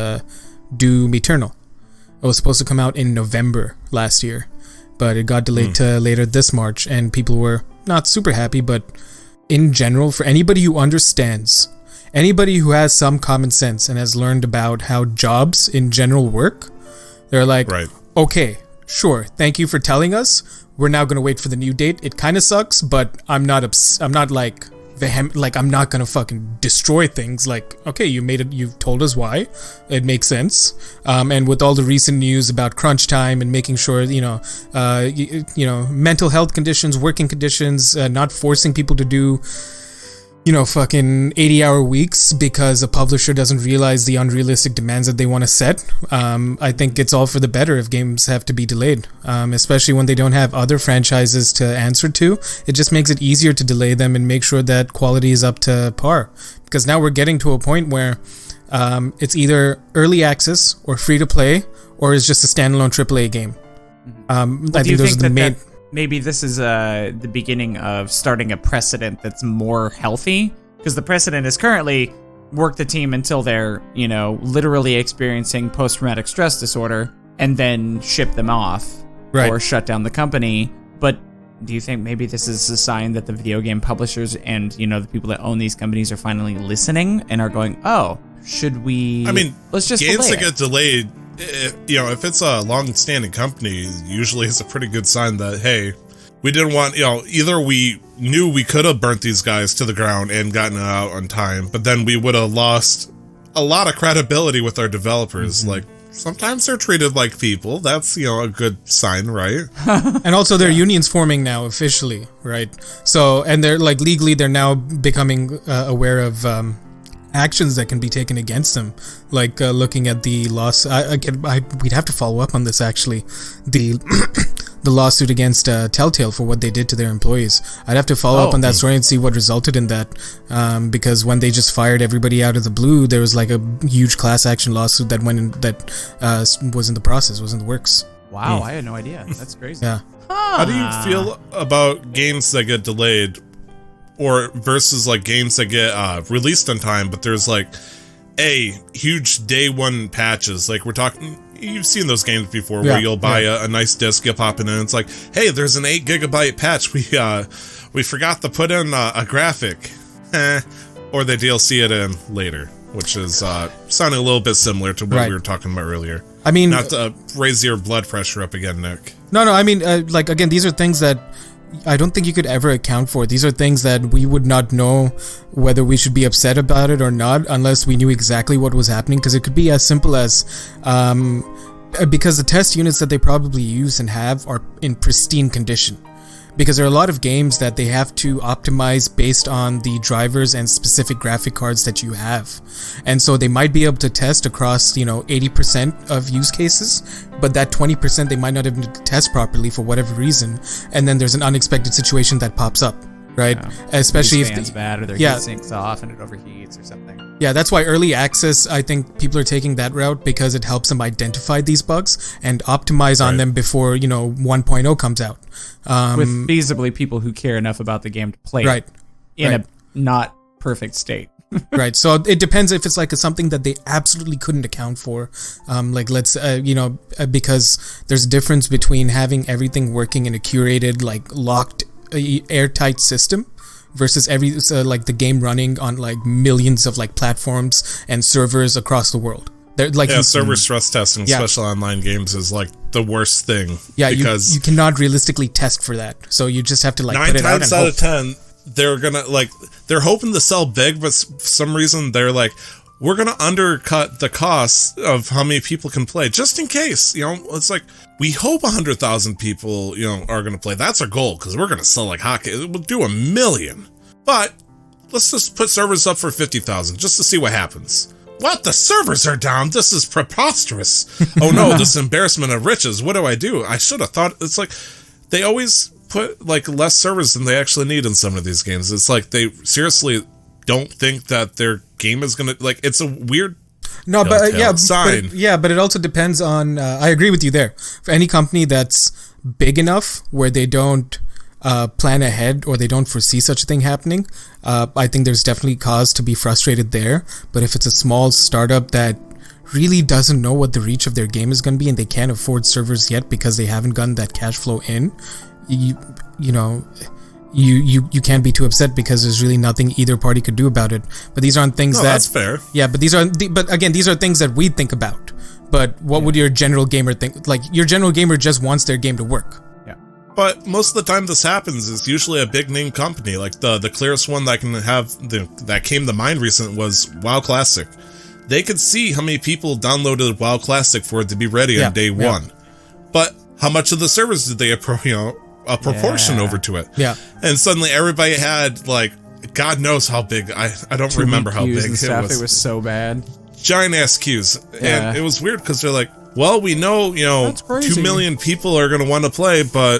Doom Eternal. It was supposed to come out in November last year, but it got delayed to later this March, and people were not super happy. But in general, for anybody who understands, anybody who has some common sense and has learned about how jobs in general work, they're like, right. Okay, sure, thank you for telling us. We're now going to wait for the new date. It kind of sucks, but I'm not like I'm not gonna fucking destroy things. Like, okay, you've told us why, it makes sense. And with all the recent news about crunch time and making sure mental health conditions, working conditions, not forcing people to do fucking 80-hour weeks because a publisher doesn't realize the unrealistic demands that they want to set. I think it's all for the better if games have to be delayed, especially when they don't have other franchises to answer to. It just makes it easier to delay them and make sure that quality is up to par. Because now we're getting to a point where it's either early access or free to play, or it's just a standalone AAA game. I think those are the main. Maybe this is the beginning of starting a precedent that's more healthy, because the precedent is currently work the team until they're, literally experiencing post-traumatic stress disorder and then ship them off or shut down the company. But do you think maybe this is a sign that the video game publishers and, you know, the people that own these companies are finally listening and are going, oh, should we? I mean, let's just games delay that get delayed, if it's a long-standing company, usually it's a pretty good sign that, hey, we didn't want, either we knew we could have burnt these guys to the ground and gotten it out on time, but then we would have lost a lot of credibility with our developers. Like, sometimes they're treated like people. That's, a good sign, right? And also their unions forming now officially, right? So, and they're like legally, they're now becoming aware of actions that can be taken against them, like looking at the loss. We'd have to follow up on this actually. The lawsuit against Telltale for what they did to their employees. I'd have to follow up on that story and see what resulted in that, because when they just fired everybody out of the blue, there was like a huge class action lawsuit that went in, that was in the process, was in the works. Wow, I had no idea. That's crazy. Yeah. How do you feel about games that get delayed, or versus like games that get released on time, but there's like huge day one patches? Like we're talking, you've seen those games before where you'll buy a nice disc, you'll pop it in, and it's like, hey, there's an 8 gigabyte patch. We forgot to put in a graphic, or they DLC it in later, which is sounding a little bit similar to what we were talking about earlier. I mean, not to raise your blood pressure up again, Nick. No, I mean, like again, these are things that I don't think you could ever account for. These are things that we would not know whether we should be upset about it or not unless we knew exactly what was happening, because it could be as simple as because the test units that they probably use and have are in pristine condition. Because there are a lot of games that they have to optimize based on the drivers and specific graphic cards that you have. And so they might be able to test across, 80% of use cases, but that 20% they might not have been able to test properly for whatever reason. And then there's an unexpected situation that pops up, right? Yeah. Especially if fans bad or their heat sinks off and it overheats or something. Yeah, that's why early access, I think people are taking that route because it helps them identify these bugs and optimize on them before, 1.0 comes out. With feasibly people who care enough about the game to play it in a not perfect state. Right. So it depends if it's like something that they absolutely couldn't account for. Like let's, because there's a difference between having everything working in a curated, like locked, airtight system versus like the game running on like millions of like platforms and servers across the world. Like server stress testing, especially online games, is like the worst thing. Yeah, because you cannot realistically test for that. So you just have to like 9 put it times out of 10, they're gonna they're hoping to sell big, but for some reason they're like, we're gonna undercut the cost of how many people can play, just in case. It's like, we hope 100,000 people, are gonna play. That's our goal, because we're gonna sell like hockey. We'll do 1 million, but let's just put servers up for 50,000 just to see what happens. What? The servers are down? This is preposterous. Oh no, this embarrassment of riches. What do? I should have thought. It's like they always put like less servers than they actually need in some of these games. It's like they seriously don't think that their game is gonna, like, it's a weird sign. But it also depends on. I agree with you there. For any company that's big enough where they don't plan ahead or they don't foresee such a thing happening, I think there's definitely cause to be frustrated there. But if it's a small startup that really doesn't know what the reach of their game is going to be and they can't afford servers yet because they haven't gotten that cash flow in, you can't be too upset because there's really nothing either party could do about it. But these aren't things that's fair. Yeah, but these are things that we think about. But what would your general gamer think? Like, your general gamer just wants their game to work. But most of the time this happens is usually a big name company. Like the clearest one that I can have that came to mind recent was WoW Classic. They could see how many people downloaded WoW Classic for it to be ready on day one. But how much of the servers did they a proportion over to it? Yeah. And suddenly everybody had, like, God knows how big. I don't remember how big it was. It was so bad. Giant ass queues. And it was weird because they're like, well, we know, 2 million people are going to want to play, but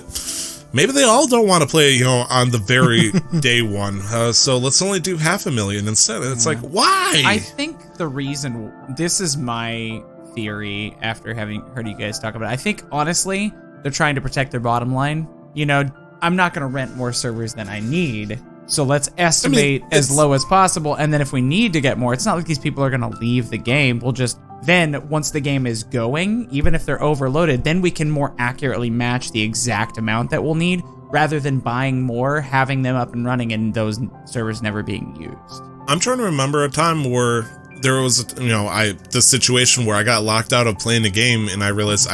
maybe they all don't want to play, on the very day one. So let's only do 500,000 instead. And it's like, why? I think the reason, this is my theory after having heard you guys talk about it. I think, honestly, they're trying to protect their bottom line. I'm not going to rent more servers than I need. So let's estimate as low as possible. And then if we need to get more, it's not like these people are going to leave the game. We'll just, then once the game is going, even if they're overloaded, then we can more accurately match the exact amount that we'll need rather than buying more, having them up and running and those servers never being used. I'm trying to remember a time where there was, the situation where I got locked out of playing the game and I realized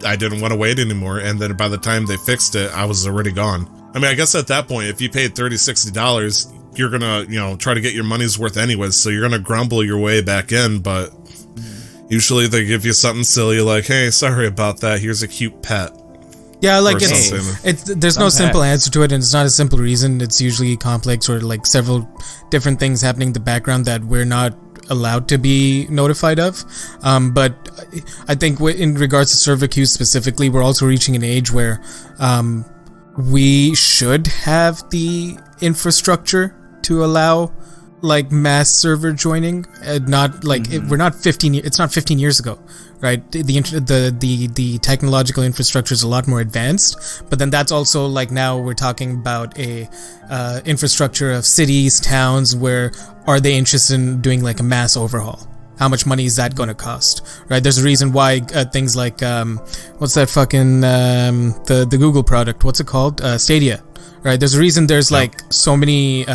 I didn't want to wait anymore. And then by the time they fixed it, I was already gone. I mean, I guess at that point, if you paid $30, $60, you're going to, try to get your money's worth anyways. So you're going to grumble your way back in. But usually they give you something silly like, hey, sorry about that. Here's a cute pet. Yeah, like there's no simple answer to it, and it's not a simple reason. It's usually complex or like several different things happening in the background that we're not allowed to be notified of. But I think in regards to server queues specifically, we're also reaching an age where we should have the infrastructure to allow like mass server joining. Not like we're not 15. It's not 15 years ago. Right, the technological infrastructure is a lot more advanced, but then that's also like now we're talking about a infrastructure of cities, towns. Where are they interested in doing like a mass overhaul? How much money is that going to cost? Right, there's a reason why things like what's that fucking the Google product? What's it called? Stadia. Right, there's a reason there's like so many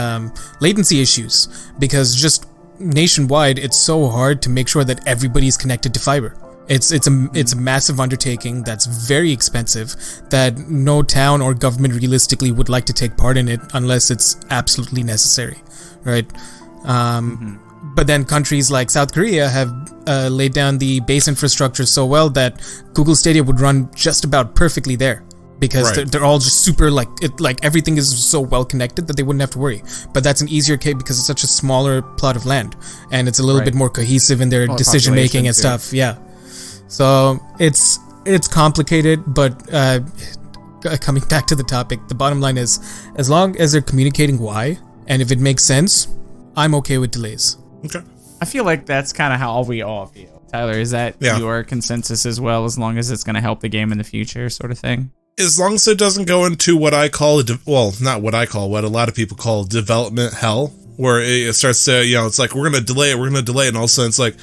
latency issues because just nationwide it's so hard to make sure that everybody's connected to fiber. It's a massive undertaking that's very expensive that no town or government realistically would like to take part in it unless it's absolutely necessary, right? But then countries like South Korea have laid down the base infrastructure so well that Google Stadia would run just about perfectly there because they're all just super like everything is so well connected that they wouldn't have to worry. But that's an easier case because it's such a smaller plot of land and it's a little bit more cohesive in their decision making and stuff. Yeah. So it's complicated, but coming back to the topic, the bottom line is as long as they're communicating why, and if it makes sense, I'm okay with delays. Okay. I feel like that's kind of how we all feel. Tyler, is that your consensus as well, as long as it's going to help the game in the future sort of thing? As long as it doesn't go into what I call, not what I call, what a lot of people call development hell, where it starts to, it's like, we're going to delay it, and all of a sudden it's like,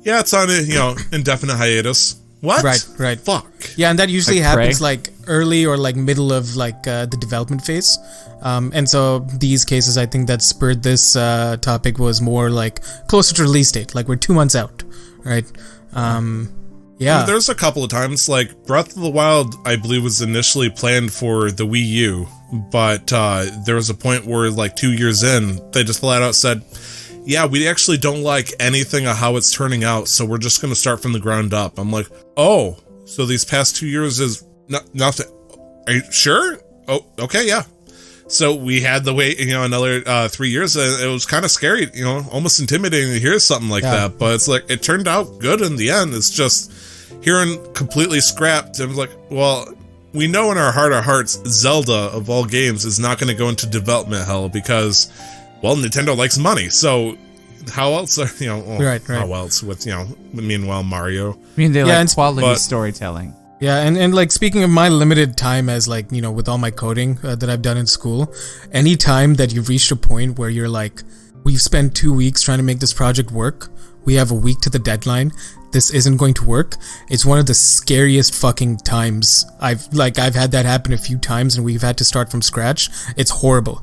yeah, it's on a, indefinite hiatus. What? Right. Fuck. Yeah, and that usually happens like early or like middle of like the development phase. And so these cases, I think that spurred this topic was more like closer to release date, like we're 2 months out, right? Yeah. I mean, there's a couple of times, like Breath of the Wild, I believe was initially planned for the Wii U, but there was a point where like 2 years in, they just flat out said, yeah, we actually don't like anything of how it's turning out, so we're just going to start from the ground up. I'm like, oh, so these past 2 years is nothing. Are you sure? Oh, okay, yeah. So we had to wait, another 3 years. It was kind of scary, almost intimidating to hear something like that. But it's like, it turned out good in the end. It's just hearing completely scrapped. I was like, well, we know in our heart of hearts, Zelda, of all games, is not going to go into development hell because, well, Nintendo likes money. So how else are, how else with, meanwhile, Mario. I mean, they like quality storytelling. Yeah, and like speaking of my limited time as like, with all my coding that I've done in school, any time that you've reached a point where you're like, we've spent 2 weeks trying to make this project work, we have a week to the deadline, this isn't going to work, it's one of the scariest fucking times. I've had that happen a few times and we've had to start from scratch. It's horrible.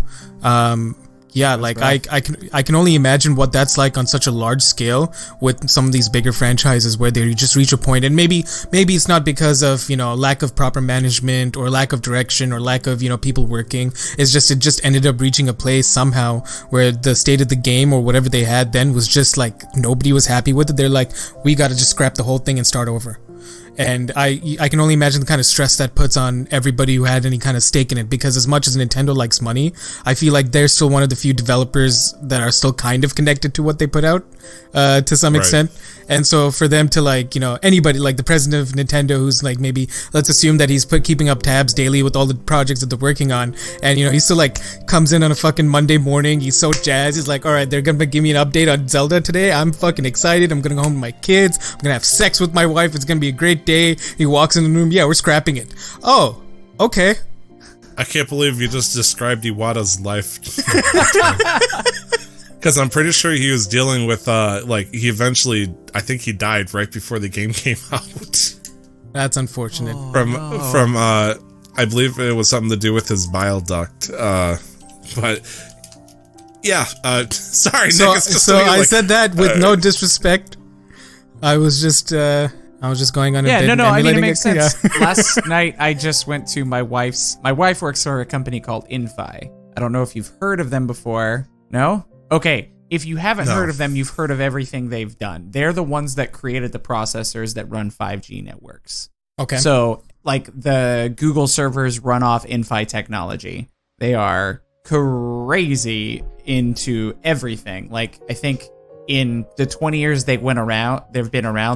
Yeah, like I can only imagine what that's like on such a large scale with some of these bigger franchises where they just reach a point, and maybe it's not because of lack of proper management or lack of direction or lack of people working. It just ended up reaching a place somehow where the state of the game or whatever they had then was just like nobody was happy with it. They're like, we got to just scrap the whole thing and start over. And I can only imagine the kind of stress that puts on everybody who had any kind of stake in it, because as much as Nintendo likes money, I feel like they're still one of the few developers that are still kind of connected to what they put out to some extent. And so for them to anybody like the president of Nintendo, who's like, maybe let's assume that he's keeping up tabs daily with all the projects that they're working on, and he still like comes in on a fucking Monday morning, he's so jazzed, he's like, all right, they're gonna give me an update on Zelda today, I'm fucking excited, I'm gonna go home with my kids, I'm gonna have sex with my wife, it's gonna be a great day. He walks in the room, yeah, we're scrapping it. Oh, okay. I can't believe you just described Iwata's life. Because I'm pretty sure he was dealing with, he eventually, I think he died right before the game came out. That's unfortunate. From I believe it was something to do with his bile duct. But yeah, sorry, So, Nick. It's just so something I like, said that with no disrespect. I was just going on a bit. I mean, it makes Yeah. sense. Last night, I just went to my wife works for a company called Infi. I don't know if you've heard of them before. No? Okay. If you haven't heard of them, you've heard of everything they've done. They're the ones that created the processors that run 5G networks. Okay. So, like, the Google servers run off Infi technology. They are crazy into everything. Like, I think in the 20 years they've been around,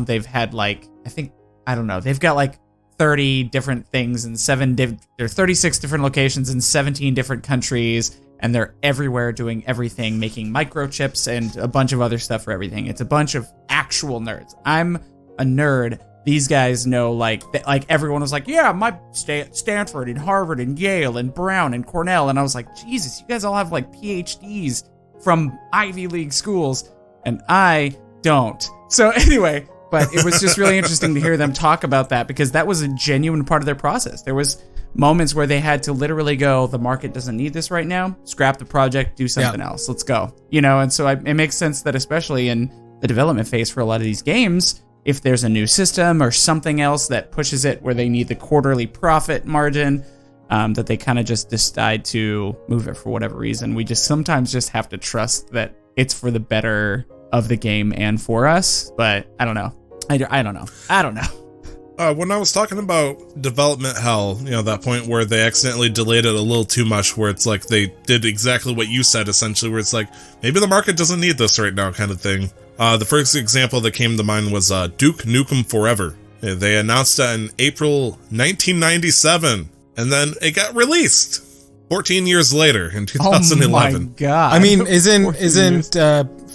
they've had like, they've got like 30 different things in 36 different locations in 17 different countries, and they're everywhere doing everything, making microchips and a bunch of other stuff for everything. It's a bunch of actual nerds. I'm a nerd. These guys know, like everyone was like, yeah, my Stanford and Harvard and Yale and Brown and Cornell. And I was like, Jesus, you guys all have like PhDs from Ivy League schools, and I don't. So anyway, but it was just really interesting to hear them talk about that, because that was a genuine part of their process. There was moments where they had to literally go, the market doesn't need this right now, scrap the project, do something else, let's go. And so it makes sense that especially in the development phase for a lot of these games, if there's a new system or something else that pushes it where they need the quarterly profit margin, that they kind of just decide to move it for whatever reason. We just sometimes just have to trust that it's for the better of the game and for us, but I don't know. I don't know. When I was talking about development hell, that point where they accidentally delayed it a little too much, where it's like they did exactly what you said, essentially, where it's like, maybe the market doesn't need this right now kind of thing. The first example that came to mind was Duke Nukem Forever. They announced it in April 1997, and then it got released 14 years later in 2011. Oh my God. I mean, isn't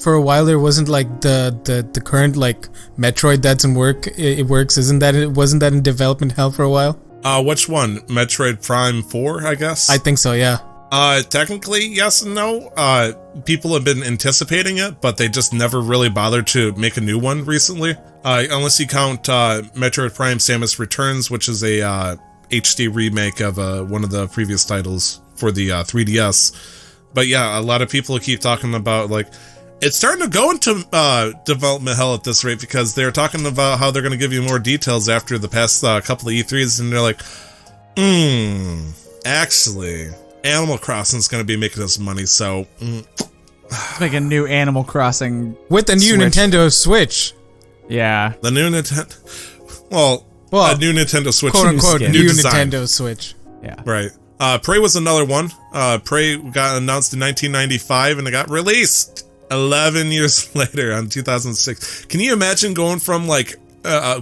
for a while there wasn't like the current like Metroid that's in work? It works. Wasn't that in development hell for a while? Which one? Metroid Prime 4, I guess? I think so, yeah. Technically, yes and no. People have been anticipating it, but they just never really bothered to make a new one recently. Unless you count Metroid Prime Samus Returns, which is a HD remake of one of the previous titles for the 3DS. But yeah, a lot of people keep talking about, like, it's starting to go into development hell at this rate, because they're talking about how they're going to give you more details after the past couple of E3s, and they're like, actually, Animal Crossing's going to be making us money, so... Let's make a new Animal Crossing with the new Switch. Nintendo Switch. Yeah. The new Nintendo... Well, a new Nintendo Switch. Quote-unquote new new design. Nintendo Switch. Yeah. Right. Prey was another one. Prey got announced in 1995, and it got released 11 years later on 2006. Can you imagine going from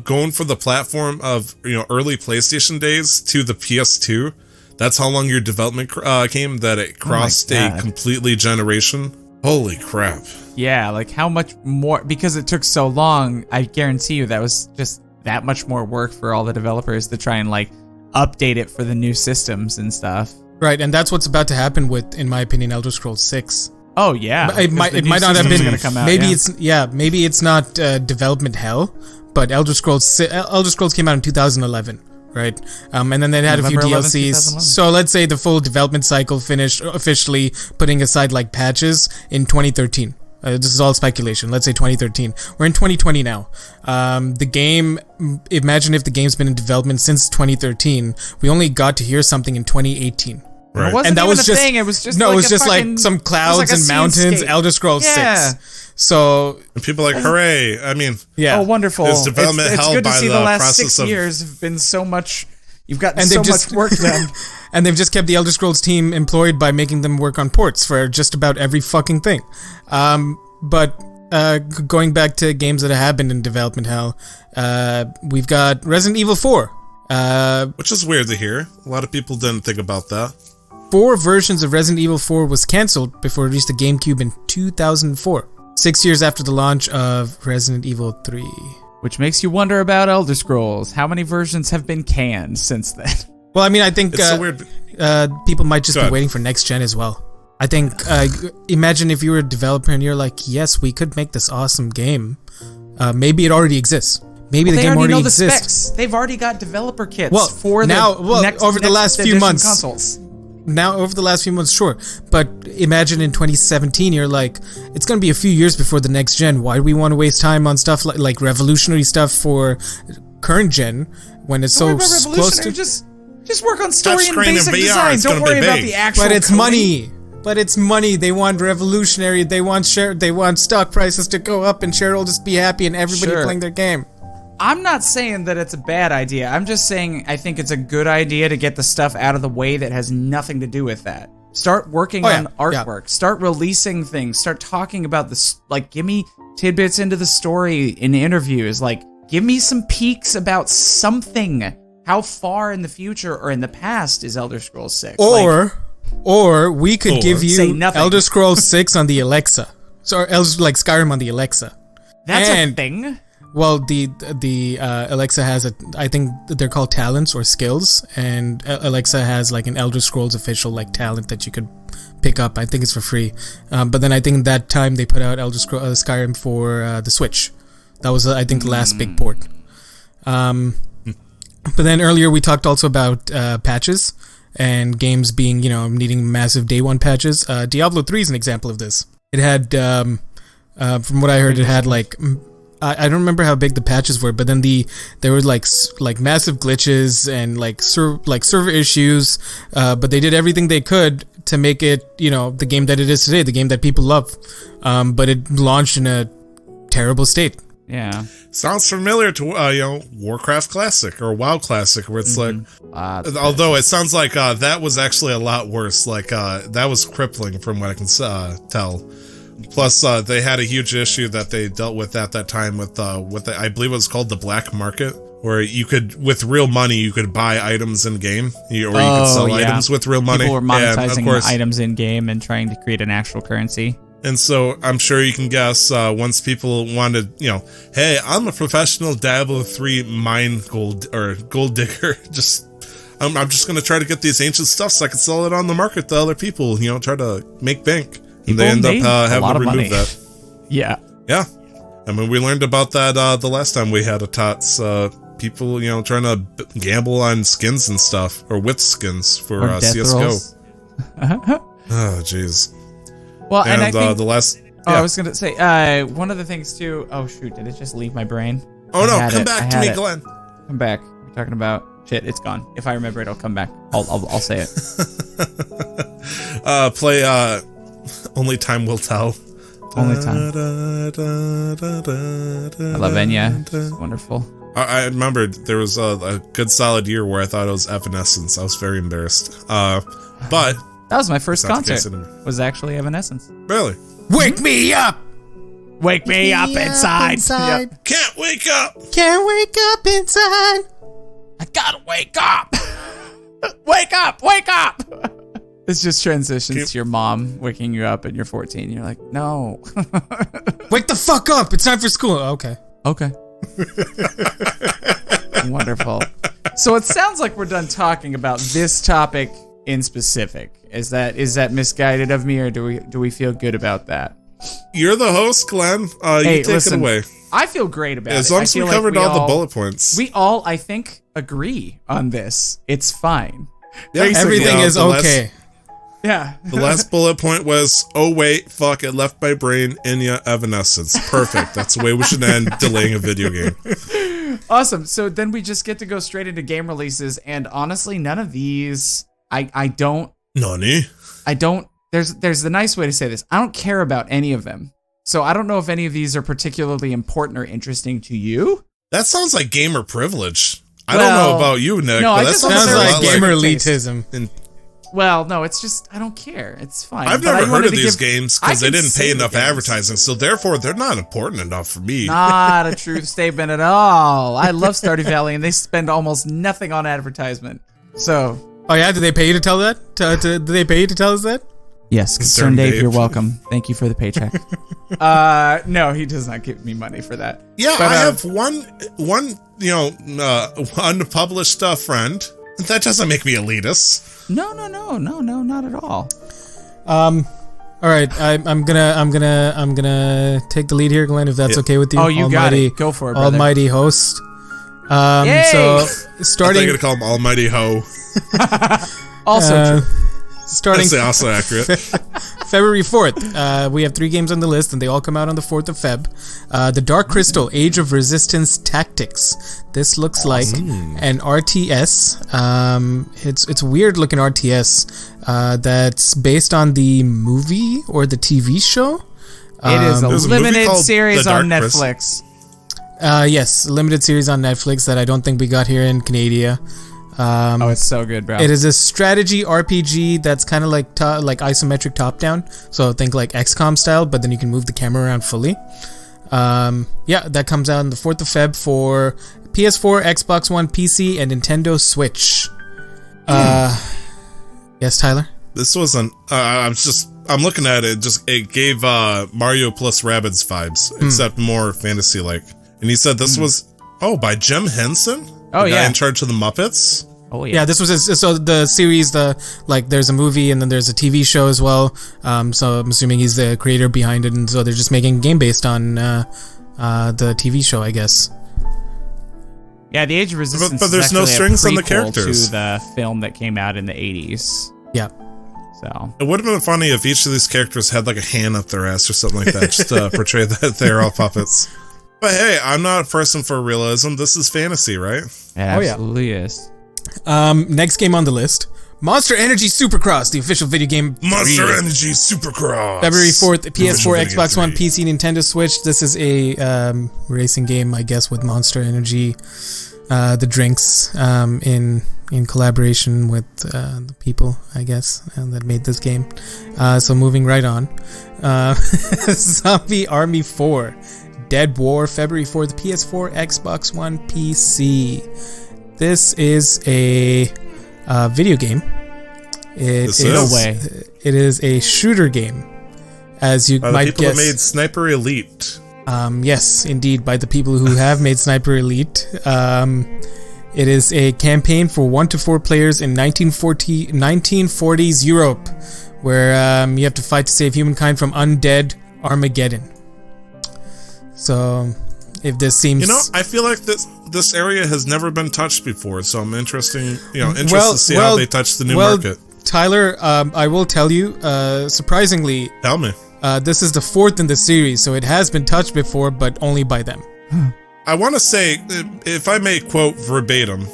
going for the platform of early PlayStation days to the PS2? That's how long your development came, that it crossed a completely generation. Holy crap. Yeah, like how much more, because it took so long, I guarantee you that was just that much more work for all the developers to try and like update it for the new systems and stuff. Right, and that's what's about to happen with, in my opinion, Elder Scrolls 6. Oh yeah, It might not have been. Gonna come out, Maybe it's not development hell, but Elder Scrolls came out in 2011, right? And then they had November a few 11th, DLCs. 2011. So let's say the full development cycle finished officially, putting aside like patches, in 2013. This is all speculation. Let's say 2013. We're in 2020 now. The game. Imagine if the game's been in development since 2013. We only got to hear something in 2018. Right. It wasn't And that even was a just thing. It was just no. like It was a just fucking, like some clouds like a and mountains. scenescape. Elder Scrolls Yeah. 6. So And people are like, hooray. I mean, yeah. Oh, wonderful! It's development it's hell good to by see the the last process 6 of- years have been so much. You've gotten And so they've just- much work done. And they've just kept the Elder Scrolls team employed by making them work on ports for just about every fucking thing. But going back to games that have been in development hell, we've got Resident Evil 4. which is weird to hear. A lot of people didn't think about that. 4 versions of Resident Evil 4 was cancelled before it reached the GameCube in 2004. 6 years after the launch of Resident Evil 3. Which makes you wonder about Elder Scrolls. How many versions have been canned since then? Well, I mean, I think It's so weird. people might just Go be ahead. waiting for next gen as well. I think, imagine if you were a developer and you're like, yes, we could make this awesome game. Maybe it already exists. Maybe the They game already already know the exists. specs. They've already got developer kits Well, for now, the next over the last few edition months, consoles. Now, over the last few months, sure. But imagine in 2017, you're like, it's going to be a few years before the next gen. Why do we want to waste time on stuff like revolutionary stuff for current gen when it's so close to... Just work on story and Touchscreen and basic VR, design. it's Don't gonna worry be about big. the actual But it's coding. money. But it's money. They want revolutionary. They want They want stock prices to go up and shareholders be happy and everybody Sure. playing their game. I'm not saying that it's a bad idea. I'm just saying I think it's a good idea to get the stuff out of the way that has nothing to do with that. Start working on artwork. Start releasing things. Start talking about this. Like, give me tidbits into the story in interviews. Like, give me some peeks about something. How far in the future or in the past is Elder Scrolls 6? Or we could give Say you nothing. Elder Scrolls 6 on the Alexa. So, like Skyrim on the Alexa. That's a thing. Well, the Alexa has I think they're called talents or skills, and Alexa has like an Elder Scrolls official like talent that you could pick up. I think it's for free. But then I think that time they put out Elder Scrolls Skyrim for the Switch. That was I think the last big port. But then earlier we talked also about patches and games being needing massive day one patches. Diablo 3 is an example of this. It had from what I heard, it had like. I don't remember how big the patches were, but then there were like massive glitches and like server issues, but they did everything they could to make it the game that it is today, the game that people love, but it launched in a terrible state. Yeah, sounds familiar to Warcraft Classic or WoW Classic, where it's like, although it sounds like that was actually a lot worse. Like that was crippling from what I can tell. Plus, they had a huge issue that they dealt with at that time with I believe it was called the black market, where you could, with real money, you could buy items in game, or you could sell items with real money. People were monetizing and of course, items in game and trying to create an actual currency. And so I'm sure you can guess once people wanted, hey, I'm a professional Diablo 3 mine gold digger. I'm just gonna try to get these ancient stuff so I can sell it on the market to other people. Try to make bank. And they end up having to remove that. Yeah. I mean, we learned about that the last time we had a TOTS. People, trying to gamble on skins and stuff, or with skins for CSGO. Oh, jeez. Well, and I think the last. I was gonna say one of the things too. Oh shoot! Did it just leave my brain? Oh no! Come back to me, Glenn. Come back. We're talking about shit. It's gone. If I remember it, I'll come back. I'll say it. Play. Only time will tell. Only time. I love Enya. It's wonderful. I remember there was a good solid year where I thought it was Evanescence. I was very embarrassed. But that was my first concert. Was actually Evanescence. Really? Wake me up! Wake me up inside. Yep. Can't wake up. Can't wake up inside. I gotta wake up. Wake up! Wake up! This just transitions to your mom waking you up and you're 14. You're like, no. Wake the fuck up. It's time for school. Okay. Wonderful. So it sounds like we're done talking about this topic in specific. Is that misguided of me, or do we feel good about that? You're the host, Glenn. You take it away. I feel great about it. As long as we covered all the bullet points. We all, I think, agree on this. It's fine. Yeah, everything is okay. Yeah. The last bullet point was, oh wait, fuck, it left my brain Enya Evanescence. Perfect. That's the way we should end delaying a video game. Awesome. So then we just get to go straight into game releases, and honestly, none of these, I don't. Nani? I don't. There's the nice way to say this. I don't care about any of them. So I don't know if any of these are particularly important or interesting to you. That sounds like gamer privilege. I don't know about you, Nick, no, but that sounds like gamer elitism. Well, no, it's just, I don't care. It's fine. I've never heard of these games because they didn't pay enough advertising, so therefore they're not important enough for me. Not a true statement at all. I love Stardew Valley, and they spend almost nothing on advertisement. So. Oh yeah, did they pay you to tell that? Did they pay you to tell us that? Yes, Concerned Dave, you're welcome. Thank you for the paycheck. No, he does not give me money for that. Yeah, but, I have one unpublished friend. That doesn't make me elitist. No, not at all. All right, I'm gonna take the lead here, Glenn, if that's okay with you. Oh, you got it. Go for it, brother. Almighty host. Yay! So I thought starting. you were gonna call him Almighty Ho. Also true. Starting That's also accurate. February 4th, we have 3 games on the list, and they all come out on the 4th of Feb. The Dark Crystal, Age of Resistance Tactics. This looks like an RTS. It's a weird looking RTS that's based on the movie or the TV show. It is a There's a movie limited called series The on Dark Netflix. Yes, limited series on Netflix that I don't think we got here in Canada. Oh, it's so good, bro. It is a strategy RPG that's kind of like isometric top-down. So think like XCOM style, but then you can move the camera around fully. Yeah, that comes out on the 4th of Feb for PS4, Xbox One, PC, and Nintendo Switch. Yes, Tyler? This wasn't. I'm looking at it. It gave Mario plus Rabbids vibes, except more fantasy-like. And he said this was by Jim Henson. Oh, the guy yeah. in charge of the Muppets. Oh Yeah, this was so the series. There's a movie and then there's a TV show as well. So I'm assuming he's the creator behind it, and so they're just making a game based on the TV show, I guess. Yeah, the Age of Resistance. But there's is no actually strings a on the prequel characters. to the film that came out in the 80s. Yeah. So It would have been funny if each of these characters had like a hand up their ass or something like that, just to portray that they're all puppets. But hey, I'm not a person for realism. This is fantasy, right? it absolutely is. Next game on the list, Monster Energy Supercross, the official video game. Monster Energy Supercross. February 4th, Official PS4, video Xbox game One, 3. PC, Nintendo Switch. This is a racing game, I guess, with Monster Energy, the drinks, in collaboration with the people, I guess, that made this game. So moving right on, Zombie Army 4, Dead War, February 4th, PS4, Xbox One, PC. This is a video game. It is a shooter game, as you By the might people guess. who made Sniper Elite. Yes, indeed, by the people who have made Sniper Elite. It is a campaign for 1 to 4 players in 1940s Europe, where you have to fight to save humankind from undead Armageddon. So, if this seems... I feel like this area has never been touched before, so I'm interested to see how they touch the new market. Tyler, I will tell you, surprisingly, Tell me. this is the 4th in the series, so it has been touched before, but only by them. I want to say, if I may quote verbatim,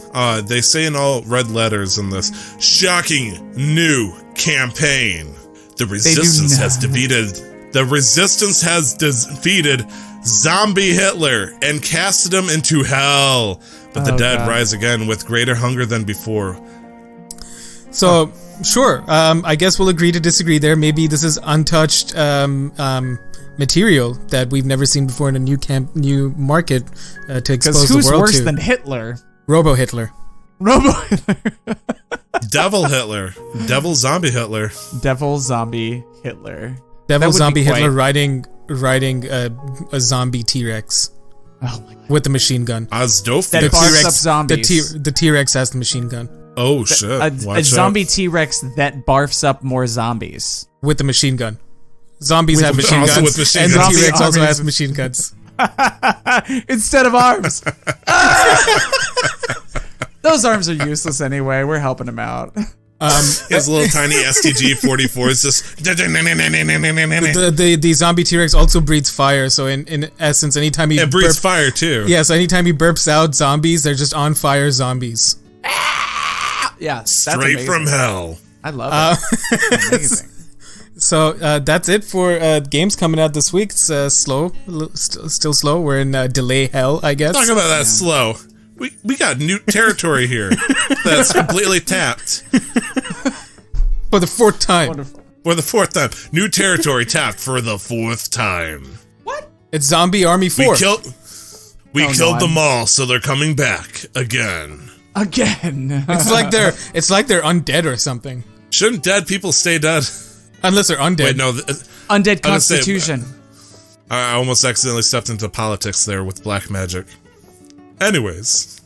they say in all red letters in this, shocking new campaign. The resistance has defeated Zombie Hitler and casted him into hell. But the dead rise again with greater hunger than before. So, sure, I guess we'll agree to disagree there. Maybe this is untouched material that we've never seen before in a new market to expose the world to. Because who's worse than Hitler? Robo-Hitler. Robo-Hitler. Devil Hitler. Devil Zombie Hitler. Devil Zombie Hitler. Devil would Zombie be quite- Hitler riding a zombie T-Rex. Oh my God. With the machine gun. Ozdophius. That barfs up zombies. The T-Rex has the machine gun. Oh shit. A Watch zombie out. T-Rex that barfs up more zombies. With the machine gun. Zombies have machine also guns. with machine and guns. the T-Rex also Zombie has armies. machine guns. Instead of arms. Those arms are useless anyway. We're helping him out. His little tiny STG 44 is just. The zombie T-Rex also breathes fire, so in essence, anytime he It breathes fire too. yeah, so anytime he burps out zombies, they're just on fire zombies. Yeah, that's Straight amazing. from hell. I love it. Amazing. So that's it for games coming out this week. It's slow, still slow. We're in delay hell, I guess. Talk about that slow. We got new territory here that's completely tapped. For the 4th time. Wonderful. For the 4th time. New territory tapped for the 4th time. What? It's Zombie Army 4. We killed them all, so they're coming back again. Again. It's like they're undead or something. Shouldn't dead people stay dead? Unless they're undead. Wait, no. Undead Constitution. I almost accidentally stepped into politics there with black magic. Anyways,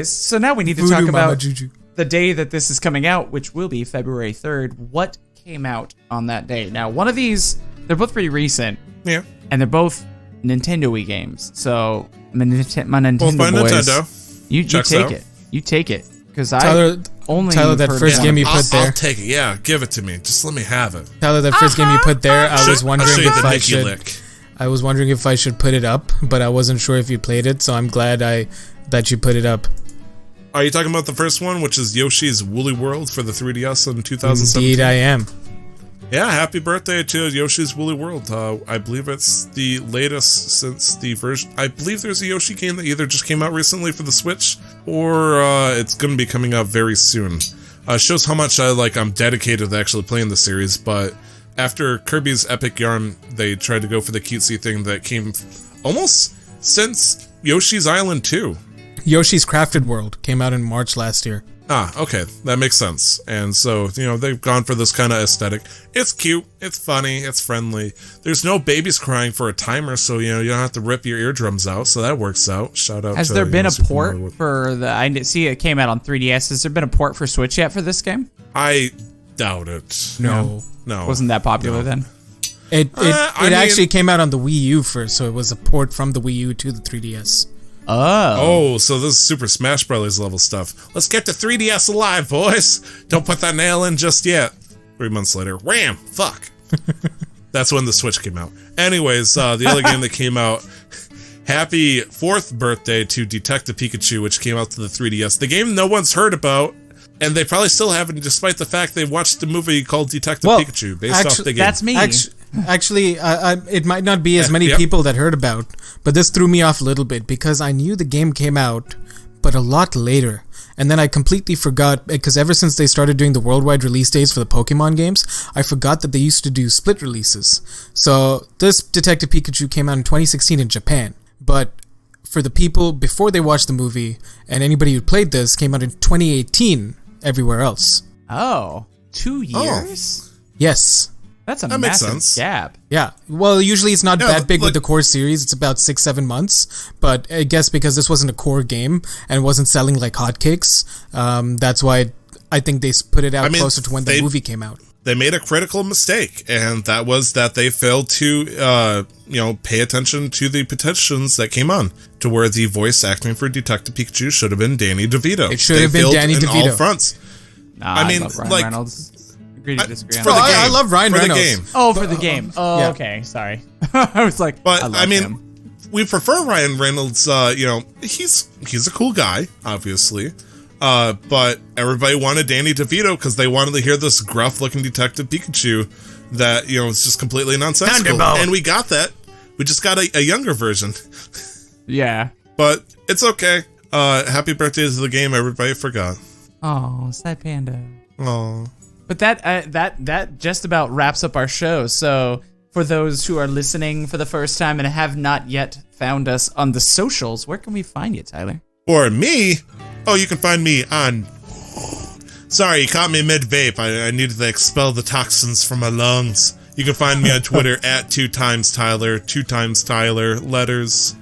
So now we need to Voodoo talk Mama about Juju. the day that this is coming out, which will be February 3rd. What came out on that day? Now, one of these, they're both pretty recent. Yeah. And they're both Nintendo Wii games. So my Nintendo Well, by boys, Nintendo. you Checks take out. it. You take it. Because Tyler, only that heard first one game of you them. put there. I'll take it. Yeah, give it to me. Just let me have it. Tyler, that first game you put there, I was wondering I'll show you if the I Nicky should. lick. I was wondering if I should put it up, but I wasn't sure if you played it, so I'm glad that you put it up. Are you talking about the first one, which is Yoshi's Woolly World for the 3DS in 2017? Indeed, I am. Yeah, happy birthday to Yoshi's Woolly World. I believe it's the latest since the version. I believe there's a Yoshi game that either just came out recently for the Switch, or it's going to be coming out very soon. Shows how much I'm dedicated to actually playing the series, but after Kirby's Epic Yarn, they tried to go for the cutesy thing that came almost since Yoshi's Island 2. Yoshi's Crafted World came out in March last year. Ah, okay, that makes sense. And so, they've gone for this kind of aesthetic. It's cute, it's funny, it's friendly. There's no babies crying for a timer, so, you don't have to rip your eardrums out, so that works out. Shout out Has to, there been a Super port Mario. for the... I see it came out on 3DS. Has there been a port for Switch yet for this game? I doubt it. No. No. Wasn't that popular then? It I mean- actually came out on the Wii U first, so it was a port from the Wii U to the 3DS. Oh. Oh, so this is Super Smash Brothers level stuff. Let's get the 3DS alive, boys! Don't put that nail in just yet. 3 months later, wham! Fuck! That's when the Switch came out. Anyways, the other game that came out, happy 4th birthday to Detective Pikachu, which came out to the 3DS. The game no one's heard about, and they probably still haven't, despite the fact they watched a movie called Detective Pikachu based off the game. That's me. Actually, it might not be as many Yep. people that heard about, but this threw me off a little bit because I knew the game came out, but a lot later. And then I completely forgot, because ever since they started doing the worldwide release dates for the Pokemon games, I forgot that they used to do split releases. So this Detective Pikachu came out in 2016 in Japan, but for the people before they watched the movie, and anybody who played this, came out in 2018 everywhere else. Oh. 2 years? Yes. That's a That makes massive sense. gap. Yeah, well, usually it's not Yeah, that big with like- the core series. It's about 6-7 months. But I guess because this wasn't a core game and wasn't selling like hotcakes, that's why I think they put it out closer to when the movie came out. They made a critical mistake, and that was that they failed to, pay attention to the petitions that came on, to where the voice acting for Detective Pikachu should have been Danny DeVito. It should They have been failed Danny in DeVito. all fronts. Nah, I mean, love Ryan like- Reynolds. Agree to disagree on For the that. game. I love Ryan for Reynolds. the game. Oh, for the game. Oh, Yeah. okay. Sorry. I was like, But love I mean, him. we prefer Ryan Reynolds. He's a cool guy, obviously. But everybody wanted Danny DeVito because they wanted to hear this gruff-looking Detective Pikachu that was just completely nonsensical. Thunderbolt. And we got that. We just got a younger version. Yeah. But it's okay. Happy birthday to the game. Everybody forgot. Oh, sad panda. Oh. But that just about wraps up our show. So for those who are listening for the first time and have not yet found us on the socials, where can we find you, Tyler? Or me? Oh, you can find me on... Sorry, you caught me mid-vape. I needed to expel the toxins from my lungs. You can find me on Twitter at 2xTyler, 2xTyler, letters,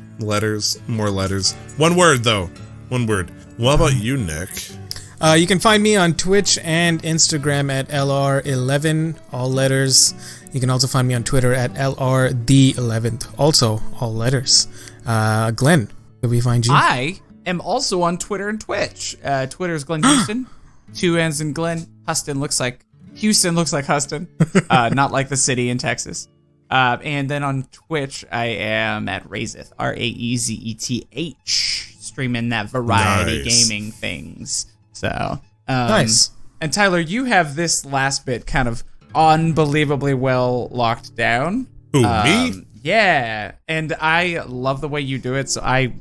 more letters. One word, though. One word. What about you, Nick? You can find me on Twitch and Instagram at LR11, all letters. You can also find me on Twitter at LRThe11th, also all letters. Glenn, where we find you? I am also on Twitter and Twitch. Twitter's Glenn Houston. 2 N's in Glenn. Houston looks like Houston, not like the city in Texas. And then on Twitch, I am at Razeth, Raezeth, streaming that variety Nice. gaming things. So Nice. And Tyler, you have this last bit kind of unbelievably well locked down. Who, me? Yeah, and I love the way you do it. So I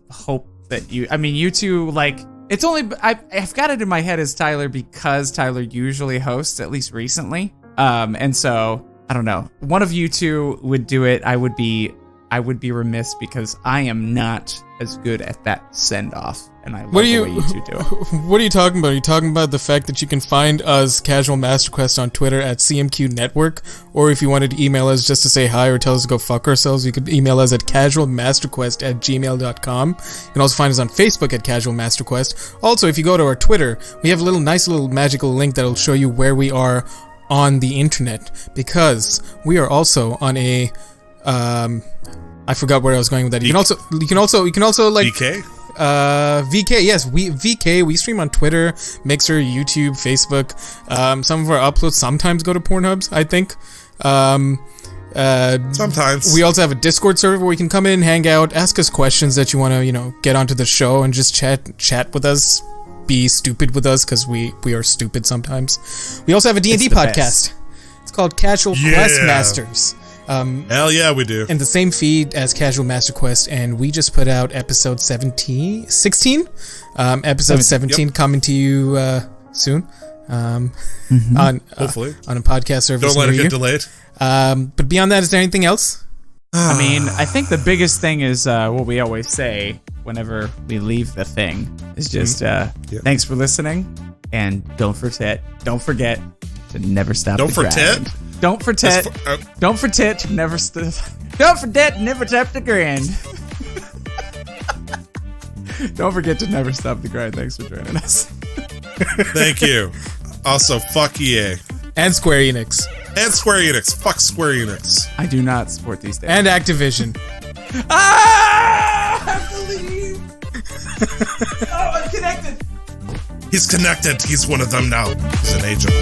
hope that you two, like, it's only I've got it in my head as Tyler because Tyler usually hosts, at least recently. And so I don't know, one of you two would do it. I would be remiss because I am not as good at that send off, and I love the way you two do it. What are you talking about? Are you talking about the fact that you can find us, Casual MasterQuest, on Twitter at CMQ Network? Or if you wanted to email us just to say hi or tell us to go fuck ourselves, you could email us at casualmasterquest@gmail.com. You can also find us on Facebook at Casual MasterQuest. Also, if you go to our Twitter, we have a nice little magical link that'll show you where we are on the internet, because we are also on a I forgot where I was going with that. You can also like VK? VK, yes, we stream on Twitter, Mixer, YouTube, Facebook. Some of our uploads sometimes go to Pornhubs, I think. Sometimes. We also have a Discord server where you can come in, hang out, ask us questions that you want to, get onto the show and just chat with us, be stupid with us, because we are stupid sometimes. We also have a D&D podcast. Best. It's called Casual Quest Masters. Hell yeah, we do. In the same feed as Casual Master Quest, and we just put out episode 16? Episode 17 coming to you soon. Hopefully. On a podcast service. Don't let it get delayed. But beyond that, is there anything else? I mean, I think the biggest thing is what we always say whenever we leave the thing is just thanks for listening, and don't forget to never stop. Don't forget. Don't forget. Don't forget to never Don't forget never stop the grind. Don't forget to never stop the grind. Thanks for joining us. Thank you. Also, fuck EA. And Square Enix. And Square Enix. Fuck Square Enix. I do not support these things. And Activision. I believe. Oh, I'm connected. He's connected. He's one of them now. He's an agent.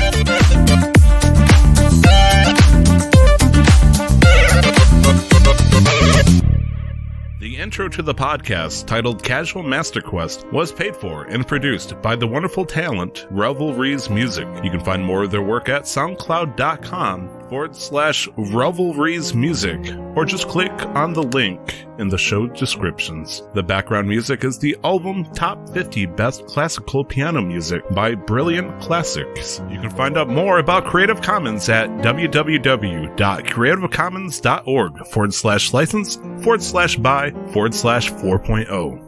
The intro to the podcast, titled Casual Master Quest, was paid for and produced by the wonderful talent Revelries Music. You can find more of their work at soundcloud.com/Revelries Music, or just click on the link in the show descriptions. The background music is the album Top 50 Best Classical Piano Music by Brilliant Classics. You can find out more about Creative Commons at www.creativecommons.org/license/by/4.0.